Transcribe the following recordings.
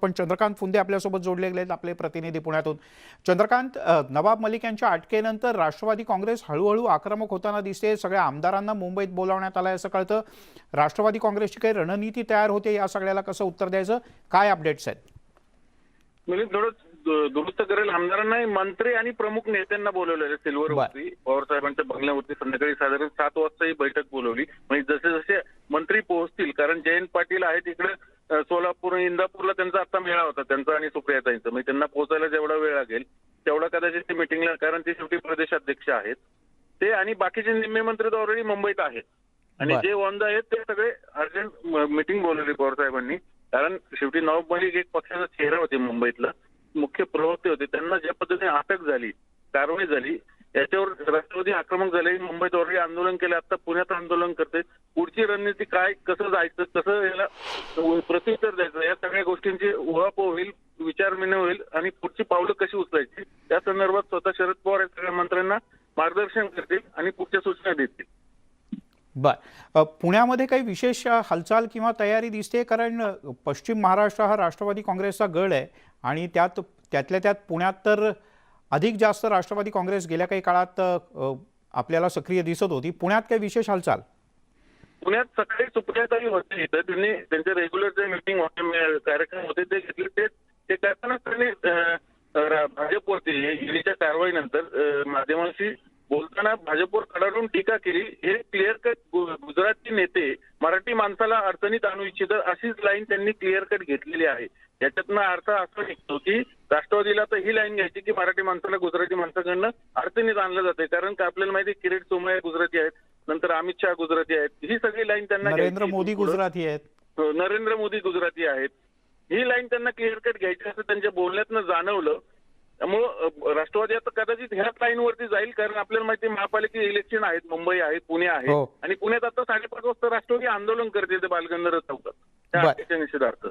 पण चंद्रकांत फुंदे आपल्यासोबत जोडले गेलेत, आपले प्रतिनिधी पुण्यातून. चंद्रकांत, नवाब मलिक यांच्या अटकेनंतर राष्ट्रवादी काँग्रेस हळूहळू आक्रमक होताना दिसते. सगळ्या आमदारांना मुंबईत बोलावण्यात आलंय असं कळतं. राष्ट्रवादी काँग्रेसची काही रणनीती तयार होते, या सगळ्याला कसं उत्तर द्यायचं, काय अपडेट्स आहेत? मी थोडं दुरुस्त करेल. आमदारांना मंत्री आणि प्रमुख नेत्यांना बोलवलेलं सिल्वरवरती, पवार साहेबांच्या बंगल्यावरती संध्याकाळी साधारण 7 वाजता ही बैठक बोलवली. म्हणजे जसे जसे मंत्री पोहोचतील, कारण जयंत पाटील आहेत इकडे सोलापूर इंदापूरला त्यांचा आता मेळा होता, त्यांचा आणि सुप्रियाताईंचा. म्हणजे त्यांना पोहोचायला जेवढा वेळ लागेल तेवढा कदाचित ते मिटिंगला, कारण ते शेवटी प्रदेशाध्यक्ष आहेत ते, आणि बाकीचे निम्मे मंत्री तर ऑलरेडी मुंबईत आहेत. आणि जे वंद आहेत ते सगळे अर्जंट मिटिंग बोलवली पवार साहेबांनी. कारण शेवटी नवाब मलिक एक पक्षाचा चेहरा होते, मुंबईतला मुख्य प्रवक्ते होते. त्यांना ज्या पद्धतीने अटक झाली, कारवाई झाली, याच्यावर राष्ट्रवादी आक्रमक झाले. मुंबईत ऑलरेडी आंदोलन केले, आता पुण्यात आंदोलन करते. पुढची रणनीती काय, कसं जायचं, कसं याला प्रत्युत्तर द्यायचं, या सगळ्या गोष्टींची उहापोह होईल, विचारविनिमय होईल आणि पुढची पावलं कशी उचलायची या संदर्भात स्वतः शरद पवार या सगळ्या मंत्र्यांना मार्गदर्शन करतील आणि पुढच्या सूचना देतील. बर, पुण्यामध्ये काही विशेष हालचाल किंवा तयारी दिसते? कारण पश्चिम महाराष्ट्र हा राष्ट्रवादी काँग्रेसचा गड आहे आणि त्यातल्या त्यात पुण्यात तर अधिक जास्त राष्ट्रवादी काँग्रेस गेल्या काही काळात आपल्याला सक्रिय दिसत होती. पुण्यात काही विशेष हालचाल? पुण्यात सकाळी सुप्रियाताई होते, इथं त्यांनी त्यांचे रेग्युलर जे मीटिंग होते, कार्यक्रम होते ते घेतले. ते करतानाच त्यांनी भाजपवरती ईडीच्या कारवाईनंतर माध्यमांशी बोलताना भाजपवर कडाडून टीका केली. हे क्लिअर कट गुजरातचे नेते मराठी माणसाला अडचणीत आणू इच्छितात, अशीच लाईन त्यांनी क्लिअर कट घेतलेली आहे. याच्यातनं अर्थ असा निघतो की राष्ट्रवादीला तर ही लाईन घ्यायची की मराठी माणसाला गुजराती माणसाकडनं अडचणीत आणलं जाते. कारण आपल्याला माहिती आहे किरीट सोमय्या गुजराती आहेत, नंतर अमित शहा गुजराती आहेत. ही सगळी लाईन त्यांना, नरेंद्र मोदी गुजराती आहेत, नरेंद्र मोदी गुजराती आहेत. ही लाईन त्यांना क्लिअर कट घ्यायची असं त्यांच्या बोलण्यातनं जाणवलं. त्यामुळं राष्ट्रवादी आता कदाचित ह्याच लाईनवरती जाईल. कारण आपल्याला माहिती आहे महापालिका इलेक्शन आहेत, मुंबई आहे, पुणे आहे, आणि पुण्यात आता 5:30 वाजता राष्ट्रवादी आंदोलन करते बालगंधर्व चौकात त्या अटकेच्या निषेधार्थ.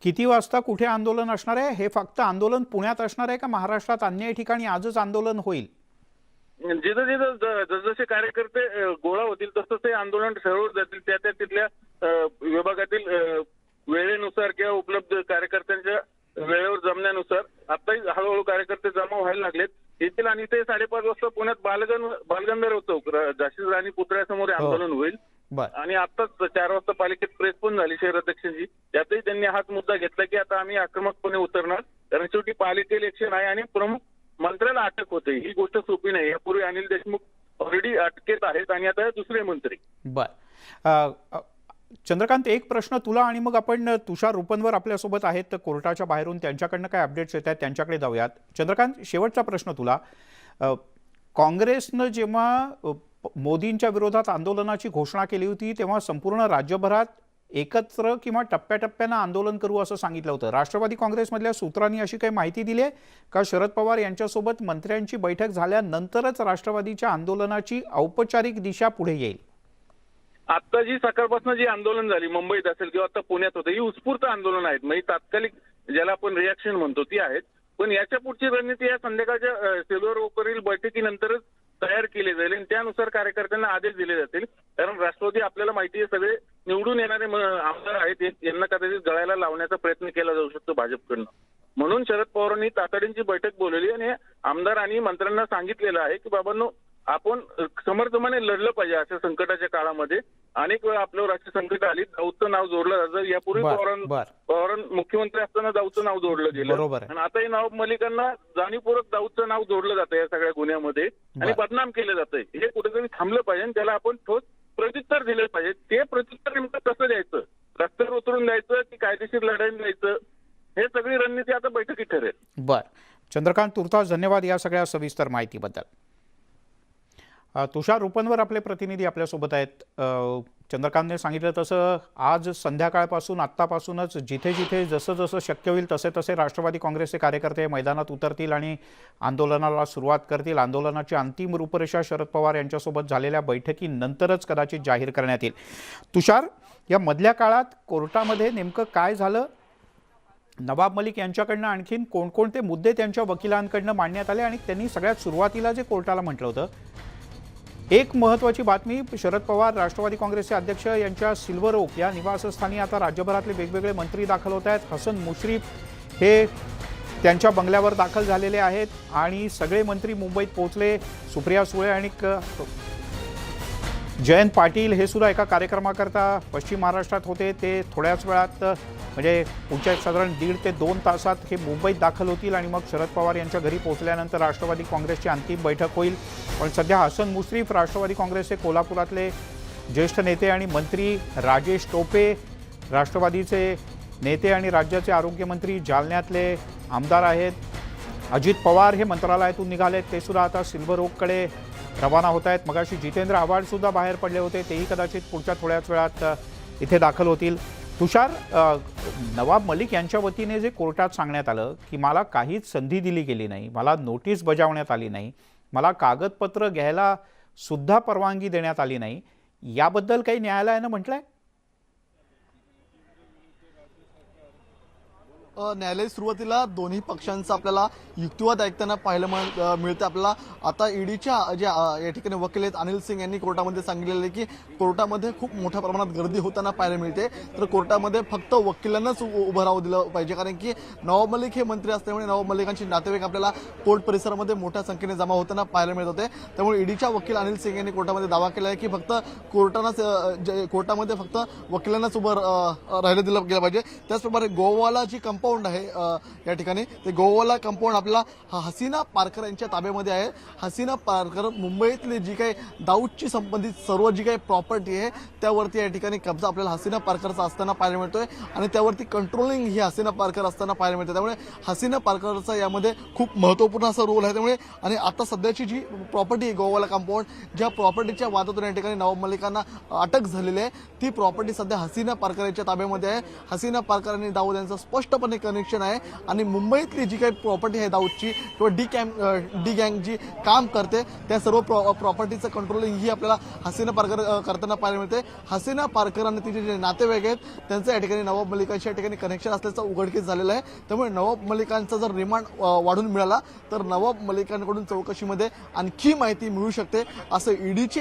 किती वाजता कुठे आंदोलन असणार आहे? हे फक्त आंदोलन पुण्यात असणार आहे का महाराष्ट्रात अन्य ठिकाणी आजच आंदोलन होईल? जिथं जिथं जसजसे कार्यकर्ते गोळा होतील तसं ते आंदोलन ठरवलं जातील, त्या तिथल्या विभागातील वेळेनुसार किंवा उपलब्ध कार्यकर्त्यांच्या वेळेवर जमण्यानुसार. आताही हळूहळू कार्यकर्ते जमा व्हायला लागलेत येथील, आणि ते 5:30 वाजता पुण्यात बालगंधर्व चौक झाशी राणी पुतळ्यासमोर आंदोलन होईल. आणि आताच 4 वाजता पालिकेत प्रेस पण झाली शहराध्यक्षांची, त्यातही त्यांनी हाच मुद्दा घेतला की आता आम्ही आक्रमकपणे उतरणार, कारण शेवटी पालिका इलेक्शन आहे आणि प्रमुख मंत्र्याला अटक होते. ही गोष्ट सोपी नाही. यापूर्वी अनिल देशमुख ऑलरेडी अटकेत आहेत आणि आता दुसरे मंत्री. बर, चंद्रकांत, एक प्रश्न तुला आणि मग आपण तुषार रुपनवर आपल्यासोबत आहेत तर कोर्टाच्या बाहेरून, त्यांच्याकडनं काय अपडेट्स येत आहेत त्यांच्याकडे जाऊयात. चंद्रकांत, शेवटचा प्रश्न तुला. काँग्रेसनं जेव्हा मोदींच्या विरोधात आंदोलनाची घोषणा केली होती तेव्हा संपूर्ण राज्यभरात एकत्र किंवा टप्प्याटप्प्यानं आंदोलन करू असं सांगितलं होतं. राष्ट्रवादी काँग्रेसमधल्या सूत्रांनी अशी काही माहिती दिली आहे का शरद पवार यांच्यासोबत मंत्र्यांची बैठक झाल्यानंतरच राष्ट्रवादीच्या आंदोलनाची औपचारिक दिशा पुढे येईल? आता जी सकाळपासून जी आंदोलन झाली मुंबईत असेल किंवा आता पुण्यात होतं, ही उत्स्फूर्त आंदोलन आहेत. म्हणजे तात्कालिक ज्याला आपण रिॲक्शन म्हणतो ती आहेत. पण याच्या पुढची रणनीती या संध्याकाळच्या सिल्वर ओकवरील बैठकीनंतरच तयार केली जाईल आणि त्यानुसार कार्यकर्त्यांना आदेश दिले जातील. कारण राष्ट्रवादी आपल्याला माहिती आहे सगळे निवडून येणारे आमदार आहेत, यांना कदाचित गळायला लावण्याचा प्रयत्न केला जाऊ शकतो भाजपकडनं. म्हणून शरद पवारांनी तातडीची बैठक बोलवली आणि आमदार आणि मंत्र्यांना सांगितलेलं आहे की बाबांनो, आपण समर्थपणे लढलं पाहिजे अशा संकटाच्या काळामध्ये. अनेक वेळा आपल्यावर अशी संकट आली, दाऊदचं नाव जोडलं जातं. यापूर्वी पवार मुख्यमंत्री असताना दाऊदचं नाव जोडलं गेलं आणि आताही नवाब मलिकांना जाणीवपूर्वक दाऊदचं नाव जोडलं जातं या सगळ्या गुन्ह्यामध्ये आणि बदनाम केलं जातंय. हे कुठेतरी थांबलं पाहिजे आणि त्याला आपण ठोस प्रत्युत्तर दिलं पाहिजे. ते प्रत्युत्तर नेमकं कसं द्यायचं, रस्त्यावर उतरून द्यायचं की कायदेशीर लढाई द्यायचं, हे सगळी रणनीती आता बैठकीत ठरेल. बर, चंद्रकांत तुर्तास धन्यवाद या सगळ्या सविस्तर माहितीबद्दल. तुषार रुपनवर आपले प्रतिनिधी आपल्यासोबत आहेत. चंद्रकांतने सांगितलं तसं आज संध्याकाळपासून, आत्तापासूनच जिथे जिथे जसं जसं शक्य होईल तसे तसे राष्ट्रवादी काँग्रेसचे कार्यकर्ते मैदानात उतरतील आणि आंदोलनाला सुरुवात करतील. आंदोलनाची अंतिम रूपरेषा शरद पवार यांच्यासोबत झालेल्या बैठकीनंतरच कदाचित जाहीर करण्यात येईल. तुषार, या मधल्या काळात कोर्टामध्ये नेमकं काय झालं? नवाब मलिक यांच्याकडनं आणखीन कोणकोणते मुद्दे त्यांच्या वकिलांकडनं मांडण्यात आले आणि त्यांनी सगळ्यात सुरुवातीला जे कोर्टाला म्हटलं होतं एक महत्त्वाची बातमी, शरद पवार राष्ट्रवादी काँग्रेसचे अध्यक्ष यांच्या सिल्वर ओक या निवासस्थानी आता राज्यभरातले वेगवेगळे मंत्री दाखल होत आहेत. हसन मुश्रीफ हे त्यांच्या बंगल्यावर दाखल झालेले आहेत आणि सगळे मंत्री मुंबईत पोहोचले. सुप्रिया सुळे आणि जयंत पाटील हे सुद्धा एका कार्यक्रमाकरता पश्चिम महाराष्ट्रात होते. ते थोड्याच वेळात म्हणजे पुढच्या साधारण 1.5 ते 2 तासात हे मुंबईत दाखल होतील आणि मग शरद पवार यांच्या घरी पोहोचल्यानंतर राष्ट्रवादी काँग्रेसची अंतिम बैठक होईल. पण सध्या हसन मुश्रीफ राष्ट्रवादी काँग्रेसचे कोल्हापुरातले ज्येष्ठ नेते आणि मंत्री, राजेश टोपे राष्ट्रवादीचे नेते आणि राज्याचे आरोग्यमंत्री जालन्यातले आमदार आहेत, अजित पवार हे मंत्रालयातून निघालेत, ते सुद्धा आता सिल्वर ओककडे रवाना होत आहेत. मगाशी जितेंद्र आव्हाडसुद्धा बाहेर पडले होते, तेही कदाचित पुढच्या थोड्याच वेळात इथे दाखल होतील. तुषार, नवाब मलिक यांच्या वतीने जे कोर्टात सांगण्यात आलं की मला काहीच संधी दिली गेली नाही, मला नोटीस बजावण्यात आली नाही, मला कागदपत्र घ्यायला सुद्धा परवानगी देण्यात आली नाही, याबद्दल काही न्यायालयानं म्हटलंय? न्यायालय सुरुवातीला दोन्ही पक्षांचा आपल्याला युक्तिवाद ऐकताना पाहायला मिळतं. आपल्याला आता ईडीच्या ज्या या ठिकाणी वकील आहेत अनिल सिंग यांनी कोर्टामध्ये सांगितलेलं आहे की कोर्टामध्ये खूप मोठ्या प्रमाणात गर्दी होताना पाहायला मिळते. तर कोर्टामध्ये फक्त वकिलांनाच उभं राहू दिलं पाहिजे, कारण की नवाब मलिक हे मंत्री असल्यामुळे नवाब मलिकांचे नातेवाईक आपल्याला कोर्ट परिसरामध्ये मोठ्या संख्येने जमा होताना पाहायला मिळत होते. त्यामुळे ईडीच्या वकील अनिल सिंग यांनी कोर्टामध्ये दावा केला आहे की फक्त कोर्टामध्ये फक्त वकिलांनाच उभं राहिलं दिलं गेलं पाहिजे. त्याचप्रमाणे गोवाला जी कंपाऊंड आहे या ठिकाणी, ते गोवाला कंपाऊंड आपला हसीना पारकर यांच्या ताब्यामध्ये आहे. हसीना पारकर मुंबईतली जी काही दाऊदची संबंधित सर्व जी काही प्रॉपर्टी आहे त्यावरती या ठिकाणी कब्जा आपल्याला हसीना पारकरचा असताना पाहायला मिळतोय आणि त्यावरती कंट्रोलिंग ही हसीना पारकर असताना पाहायला मिळते. त्यामुळे हसीना पारकरचा यामध्ये खूप महत्त्वपूर्ण असा रोल आहे. त्यामुळे आणि आता सध्याची जी प्रॉपर्टी आहे गोवाला कंपाऊंड, ज्या प्रॉपर्टीच्या वादातून या ठिकाणी नवाब मलिकांना अटक झालेली आहे, ती प्रॉपर्टी सध्या हसीना पारकर यांच्या ताब्यामध्ये आहे. हसीना पारकर आणि दाऊद यांचं स्पष्टपणे कनेक्शन आहे आणि मुंबईतली जी काही प्रॉपर्टी आहे दाऊदची किंवा डी गँग जी काम करते त्या सर्व प्रॉपर्टीचं कंट्रोलिंग ही आपल्याला हसीना पारकर करताना पाहायला मिळते. हसीना पारकर आणि तिचे जे नातेवाईक आहेत त्यांचं या ठिकाणी नवाब मलिकांच्या या ठिकाणी कनेक्शन असल्याचं उघडकीस झालेलं आहे. त्यामुळे नवाब मलिकांचा जर रिमांड वाढून मिळाला तर नवाब मलिकांकडून चौकशीमध्ये आणखी माहिती मिळू शकते, असं ईडीचे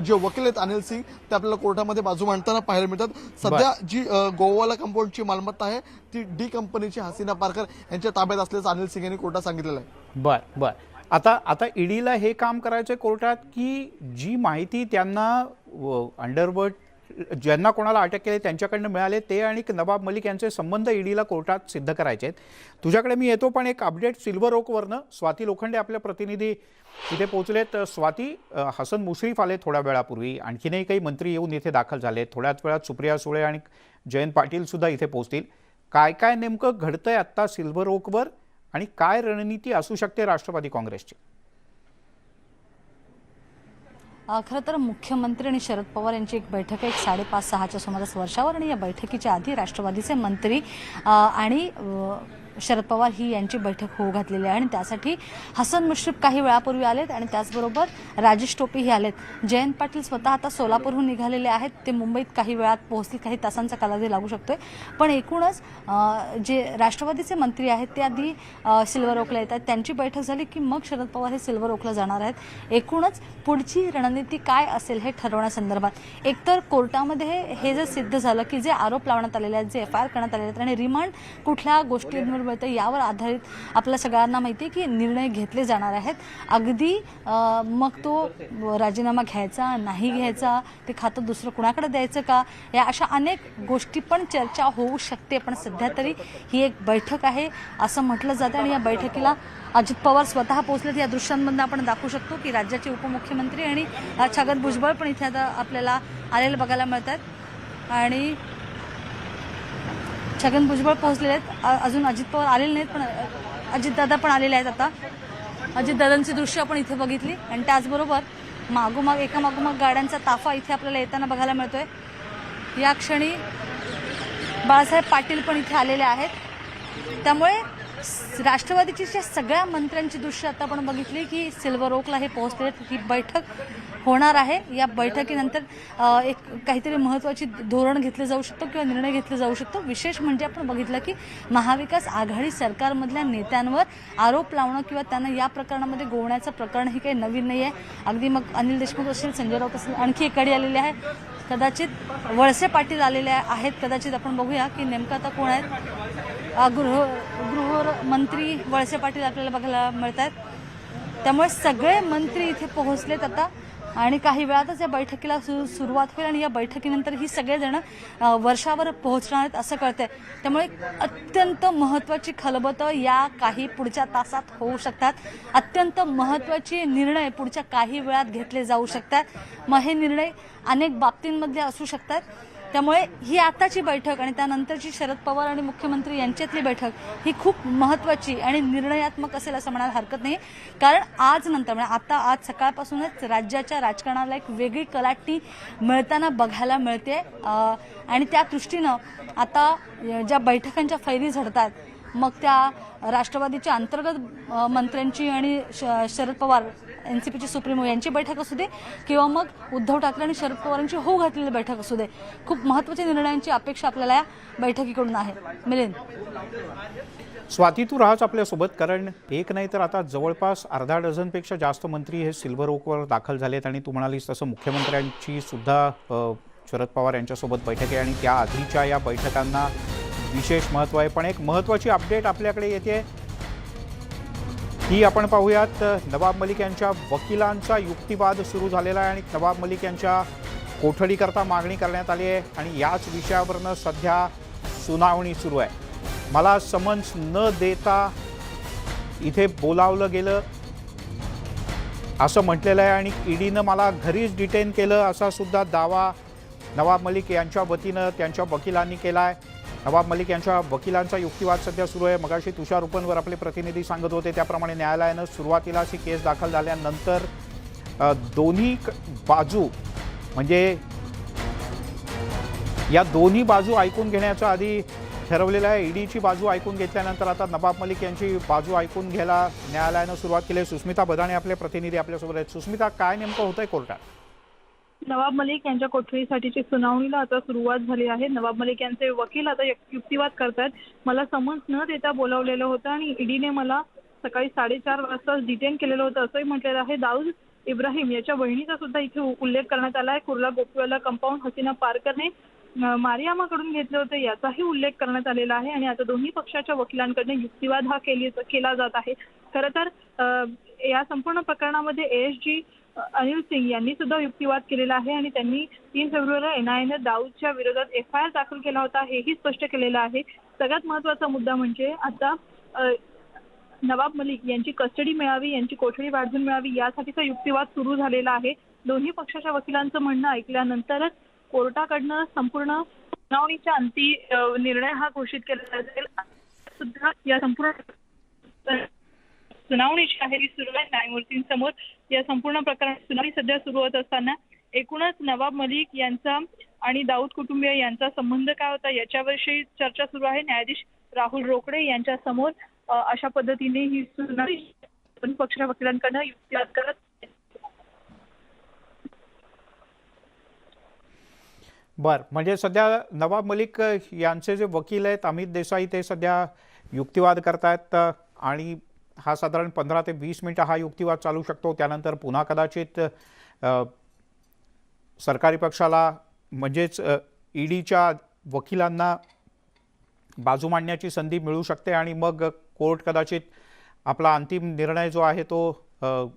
जे वकील आहेत अनिल सिंग ते आपल्याला कोर्टामध्ये बाजू मांडताना पाहायला मिळतात. सध्या जी गोवाला कंपाऊंडची मालमत्ता आहे ती डी कंपनीची हसीना पारकर यांच्या ताब्यात असल्याचं अनिल सिंग यांनी कोर्टात सांगितलेलं आहे. बर आता ईडीला हे काम करायचं कोर्टात की जी माहिती त्यांना अंडरवर्ल्ड ज्यांना कोणाला अटक केली त्यांच्याकडनं मिळाले ते आणि नवाब मलिक यांचे संबंध ईडीला कोर्टात सिद्ध करायचे आहेत. तुझ्याकडे मी येतो, पण एक अपडेट सिल्वर ओकवरनं स्वाती लोखंडे आपल्या प्रतिनिधी इथे पोहोचलेत. स्वाती, हसन मुश्रीफ आले थोड्या वेळापूर्वी, आणखीनही काही मंत्री येऊन इथे दाखल झाले. थोड्याच वेळात सुप्रिया सुळे आणि जयंत पाटील सुद्धा इथे पोहोचतील. काय काय नेमकं घडतंय आत्ता सिल्वर ओकवर आणि काय रणनीती असू शकते राष्ट्रवादी काँग्रेसची? खरं तर मुख्यमंत्री आणि शरद पवार यांची एक बैठक आहे 5:30-6च्या सुमारास वर्षावर, आणि या बैठकीच्या आधी राष्ट्रवादीचे मंत्री आणि शरद पवार ही यांची बैठक होऊ घातलेली आहे आणि त्यासाठी हसन मुश्रीफ काही वेळापूर्वी आलेत आणि त्याचबरोबर राजेश टोपेही आलेत. जयंत पाटील स्वतः आता सोलापूरहून निघालेले आहेत, ते मुंबईत काही वेळात पोहोचतील, काही तासांचा कालावधी लागू शकतोय. पण एकूणच जे राष्ट्रवादीचे मंत्री आहेत ते आधी सिल्वर ओकला येतात, त्यांची बैठक झाली की मग शरद पवार हे सिल्वर ओकला जाणार आहेत. एकूणच पुढची रणनीती काय असेल हे ठरवण्यासंदर्भात एकतर कोर्टामध्ये हे जर सिद्ध झालं की जे आरोप लावण्यात आलेले आहेत, जे FIR करण्यात आलेले आहेत आणि रिमांड कुठल्या गोष्टींवर मिळतं यावर आधारित आपल्या सगळ्यांना माहिती आहे की निर्णय घेतले जाणार आहेत. अगदी मग तो राजीनामा घ्यायचा नाही घ्यायचा, ते खातं दुसरं कुणाकडे द्यायचं का, या अशा अनेक गोष्टी पण चर्चा होऊ शकते. पण सध्या तरी ही एक बैठक आहे असं म्हटलं जातं आणि या बैठकीला अजित पवार स्वतः पोहोचलेत. या दृश्यांमधून आपण दाखवू शकतो की राज्याचे उपमुख्यमंत्री आणि छगन भुजबळ पण इथे आता आपल्याला आलेले बघायला मिळतात आणि छगन भुजबळ पोहोचलेले आहेत. अजून अजित पवार आलेले नाहीत, पण अजितदादा पण आलेले आहेत. आता अजितदादांची दृश्य आपण इथे बघितली आणि त्याचबरोबर मागोमाग एकामागोमाग गाड्यांचा ताफा इथे आपल्याला येताना बघायला मिळतोय. या क्षणी बाळासाहेब पाटील पण इथे आलेले आहेत. त्यामुळे राष्ट्रवादीच्या सगळ्या मंत्र्यांची दृश्य आता आपण बघितली की सिल्वर ओकला हे पोहोचले. ही बैठक होणार आहे. या बैठकीनंतर एक काहीतरी महत्त्वाची धोरण घेतलं जाऊ शकतं किंवा निर्णय घेतला जाऊ शकतो. विशेष म्हणजे आपण बघितलं की महाविकास आघाडी सरकारमधल्या नेत्यांवर आरोप लावणं किंवा त्यांना या प्रकरणामध्ये गोवण्याचं प्रकरण ही काही नवीन नाही आहे. अगदी मग अनिल देशमुख असतील, संजय राऊत असतील, आणखी एक कडी आलेली आहे. कदाचित वळसे पाटील आलेले आहेत. कदाचित आपण बघूया की नेमकं आता कोण आहेत. गृहमंत्री वळसे पाटील आपल्याला बघायला मिळत आहेत. त्यामुळे सगळे मंत्री इथे पोहोचलेत आता आणि काही वेळातच या बैठकीला सुरुवात होईल आणि या बैठकीनंतर ही सगळेजण वर्षावर पोहोचणार आहेत असं कळतंय. त्यामुळे अत्यंत महत्त्वाची खलबतं या काही पुढच्या तासात होऊ शकतात. अत्यंत महत्त्वाचे निर्णय पुढच्या काही वेळात घेतले जाऊ शकतात. मग हे निर्णय अनेक बाबतींमधले असू शकतात. त्यामुळे ही आताची बैठक आणि त्यानंतरची शरद पवार आणि मुख्यमंत्री यांच्यातली बैठक ही खूप महत्त्वाची आणि निर्णयात्मक असेल असं म्हणायला हरकत नाही. कारण आज सकाळपासूनच राज्याच्या राजकारणाला एक वेगळी कलाटणी मिळताना बघायला मिळते आणि त्या दृष्टीनं आता ज्या बैठकांच्या फैरी झडतात मग त्या राष्ट्रवादीच्या अंतर्गत मंत्र्यांची आणि शरद पवार एनसीपीचे सुप्रीमो यांची बैठक असू दे किंवा मग उद्धव ठाकरे आणि शरद पवारांची होऊ घातलेली बैठक असू दे, खूप महत्त्वाच्या निर्णयांची अपेक्षा आपल्याला या बैठकीकडून आहे. मिलिंद, स्वाती तू राहाच आपल्यासोबत, कारण एक नाही तर आता जवळपास अर्धा डझनपेक्षा जास्त मंत्री हे सिल्वर ओकवर दाखल झालेत आणि तू म्हणालीस तसं मुख्यमंत्र्यांची सुद्धा शरद पवार यांच्यासोबत बैठक आहे आणि त्या आधीच्या या बैठकांना विशेष महत्त्व आहे. पण एक महत्त्वाची अपडेट आपल्याकडे येते ही आपण पाहूयात. नवाब मलिक यांच्या वकिलांचा युक्तिवाद सुरू झालेला आहे आणि नवाब मलिक यांच्या कोठडीकरता मागणी करण्यात आली आहे आणि याच विषयावरनं सध्या सुनावणी सुरू आहे. मला समन्स न देता इथे बोलावलं गेलं असं म्हटलेलं आहे आणि ईडीनं मला घरीच डिटेन केलं असा सुद्धा दावा नवाब मलिक यांच्या वतीनं त्यांच्या वकिलांनी केला आहे. नवाब मलिक यांच्या वकिलांचा युक्तिवाद सध्या सुरू आहे. मगाशी तुषार उपनवर आपले प्रतिनिधी सांगत होते त्याप्रमाणे न्यायालयानं सुरुवातीलाच ही केस दाखल झाल्यानंतर दोन्ही बाजू म्हणजे या दोन्ही बाजू ऐकून घेण्याच्या आधी ठरवलेलं आहे. ईडीची बाजू ऐकून घेतल्यानंतर आता नवाब मलिक यांची बाजू ऐकून घ्यायला न्यायालयानं सुरुवात केली. सुस्मिता बदाणे आपले प्रतिनिधी आपल्यासोबत आहेत. सुस्मिता, काय नेमकं होतंय कोर्टात? नवाब मलिक यांच्या कोठडीसाठीची सुनावणीला आता सुरुवात झाली आहे. नवाब मलिक यांचे वकील आता युक्तिवाद करतात. मला समन्स न देता बोलावलेलं होतं आणि ईडीने मला सकाळी 4:30 वाजता डिटेन केलेलं होतं असंही म्हटलेलं आहे. दाऊद इब्राहिम याच्या बहिणीचा सुद्धा इथे उल्लेख करण्यात आला आहे. कुर्ला गोपीवाला कंपाऊंड हसीना पारकरने मारियामाकडून घेतले होते याचाही उल्लेख करण्यात आलेला आहे आणि आता दोन्ही पक्षाच्या वकिलांकडून युक्तिवाद हा केला जात आहे. खरं तर या संपूर्ण प्रकरणामध्ये ASG अनिल सिंग यांनी सुद्धा युक्तिवाद केलेला आहे आणि त्यांनी 3 फेब्रुवारीला NIA दाऊदच्या विरोधात FIR दाखल केला होता हेही स्पष्ट केलेलं आहे. सगळ्यात महत्त्वाचा मुद्दा म्हणजे आता नवाब मलिक यांची कस्टडी मिळावी, यांची कोठडी वाढवून मिळावी यासाठीचा युक्तिवाद सुरू झालेला आहे. दोन्ही पक्षाच्या वकिलांचं म्हणणं ऐकल्यानंतरच कोर्टाकडनं संपूर्ण सुनावणीच्या अंती निर्णय हा घोषित केला जाईल. सुद्धा या संपूर्ण सुनावणी जी आहे ती सुरू आहे न्यायमूर्तींसमोर. या संपूर्ण प्रकरणाची सुनावणी सध्या सुरू होत असताना एकूणच नवाब मलिक यांचा आणि दाऊद कुटुंबीय यांचा संबंध काय होता याच्याविषयी चर्चा सुरू आहे. न्यायाधीश राहुल रोकडे यांच्या समोर अशा पद्धतीने ही सुनावणी दोन्ही पक्षाच्या वकिलांकडनं युक्तिवाद करत. बरं, म्हणजे सध्या नवाब मलिक यांचे जे वकील आहेत अमित देसाई ते सध्या युक्तिवाद करतायत आणि हा साधारण 15 ते 20 मिनिटं हा युक्तिवाद चालू शकतो. त्यानंतर पुन्हा कदाचित सरकारी पक्षाला म्हणजेच ईडीच्या वकिलांना बाजू मांडण्याची संधी मिळू शकते आणि मग कोर्ट कदाचित आपला अंतिम निर्णय जो आहे तो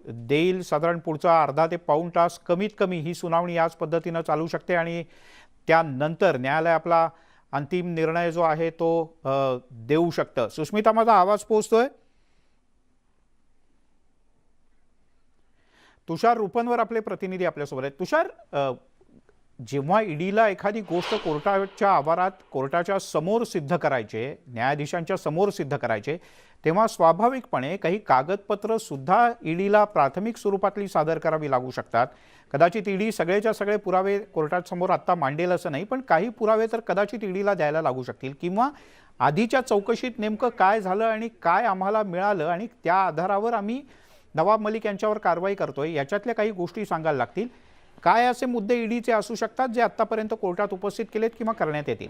देईल. साधारण पुढचा अर्धा ते पाऊण तास कमीत कमी ही सुनावणी याच पद्धतीनं चालू शकते आणि त्यानंतर न्यायालय आपला अंतिम निर्णय जो आहे तो देऊ शकतं. सुस्मिता, माझा आवाज पोहोचतोय? तुषार रूपनवर आपले प्रतिनिधी आपल्यासोबत आहेत. तुषार, जेव्हा ईडीला एखादी गोष्ट कोर्टाच्या आवारात कोर्टाच्या समोर सिद्ध करायचे, न्यायाधीशांच्या समोर सिद्ध करायचे, तेव्हा स्वाभाविकपणे काही कागदपत्र सुद्धा ईडीला प्राथमिक स्वरूपातली सादर करावी लागू शकतात. कदाचित ईडी सगळेच्या सगळे पुरावे कोर्टासमोर आत्ता मांडेल असं नाही, पण काही पुरावे तर कदाचित ईडीला द्यायला लागू शकतील किंवा आधीच्या चौकशीत नेमकं काय झालं आणि काय आम्हाला मिळालं आणि त्या आधारावर आम्ही नवाब मलिक यांच्यावर कारवाई करतोय, याच्यातल्या काही गोष्टी सांगायला लागतील. काय असे मुद्दे ईडीचे असू शकतात जे आतापर्यंत कोर्टात उपस्थित केलेत किंवा करण्यात येतील?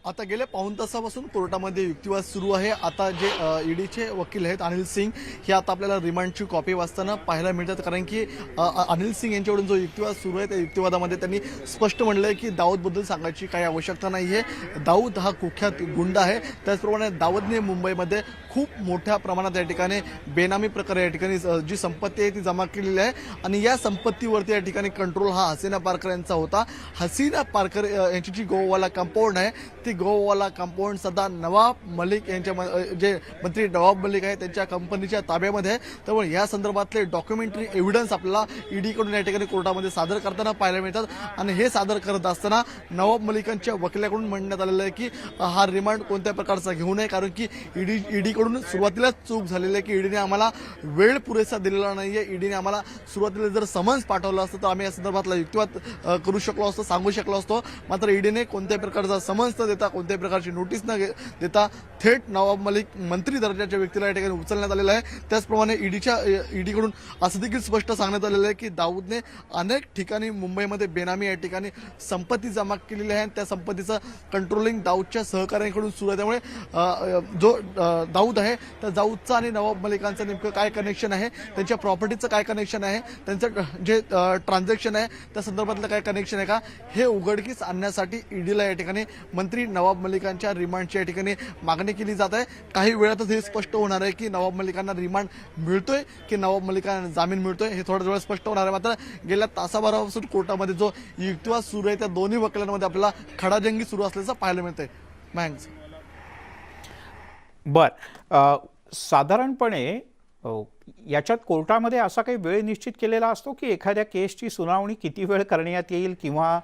आता गेल्या पाऊण तासापासून कोर्टामध्ये युक्तिवाद सुरू आहे. आता जे ईडीचे वकील आहेत अनिल सिंग हे आता आपल्याला रिमांडची कॉपी वाचताना पाहायला मिळतात, कारण की अनिल सिंग यांच्याकडून जो युक्तिवाद सुरू आहे त्या युक्तिवादामध्ये त्यांनी स्पष्ट म्हणलं आहे की दाऊदबद्दल सांगायची काही आवश्यकता नाही आहे. दाऊद हा कुख्यात गुंड आहे. त्याचप्रमाणे दाऊदने मुंबईमध्ये खूप मोठ्या प्रमाणात या ठिकाणी बेनामी प्रकारे या ठिकाणी जी संपत्ती आहे ती जमा केलेली आहे आणि या संपत्तीवरती या ठिकाणी कंट्रोल हा हसीना पारकर यांचा होता. हसीना पारकर यांची जी गोवाला कंपाऊंड आहे ती गोवाला कंपाऊंड सध्या नवाब मलिक यांच्या जे मंत्री नवाब मलिक आहे त्यांच्या कंपनीच्या ताब्यामध्ये आहे. त्यामुळे या संदर्भातले डॉक्युमेंटरी एव्हिडन्स आपल्याला ईडीकडून या ठिकाणी कोर्टामध्ये सादर करताना पाहायला मिळतात आणि हे सादर करत असताना नवाब मलिकांच्या वकिलाकडून म्हणण्यात आलेलं आहे की हा रिमांड कोणत्या प्रकारचा घेऊ नये, कारण की ईडीकडून सुरुवातीलाच चूक झालेली आहे की ईडीने आम्हाला वेळ पुरेसा दिलेला नाही आहे. ईडीने आम्हाला सुरुवातीला जर समन्स पाठवलं असतं तर आम्ही या संदर्भातला युक्तिवाद करू शकलो असतो, सांगू शकलो असतो. मात्र ईडीने कोणत्याही प्रकारचा समन्स न देता, कोणत्याही प्रकारची नोटीस न देता थेट नवाब मलिक मंत्री दर्जाच्या व्यक्तीला या ठिकाणी उचलण्यात आलेलं आहे. त्याचप्रमाणे ईडीकडून असं देखील स्पष्ट सांगण्यात आलेलं आहे की दाऊदने अनेक ठिकाणी मुंबईमध्ये बेनामी या ठिकाणी संपत्ती जमा केलेली आहे. त्या संपत्तीचं कंट्रोलिंग दाऊदच्या सहकाऱ्यांकडून सुरू आहे. त्यामुळे जो दाऊद आहे त्या दाऊदचा आणि नवाब मलिकांचं नेमकं काय कनेक्शन आहे, त्यांच्या प्रॉपर्टीचं काय कनेक्शन आहे, त्यांचं जे ट्रान्झॅक्शन आहे त्या संदर्भातलं काय कनेक्शन आहे का, हे उघडकीस आणण्यासाठी ईडीला या ठिकाणी मंत्री नवाब मलिकांच्या रिमांडची या ठिकाणी मागणी केली जात आहे. काही वेळातच हे स्पष्ट होणार आहे की नवाब मलिकांना रिमांड मिळतोय की नवाब मलिकांना जामीन मिळतोय, हे थोड्या वेळात स्पष्ट होणार आहे. मात्र गेल्या तासाभरापासून कोर्टामध्ये जो युक्तिवाद सुरू आहे त्या दोन्ही वकिलांमध्ये आपल्याला खडाजंगी सुरू असल्याचं पाहायला मिळतंय. मँग साधारणपणे याच्यात कोर्टामध्ये असा काही वेळ निश्चित केलेला असतो की एखाद्या केसची सुनावणी किती वेळ करण्यात येईल किंवा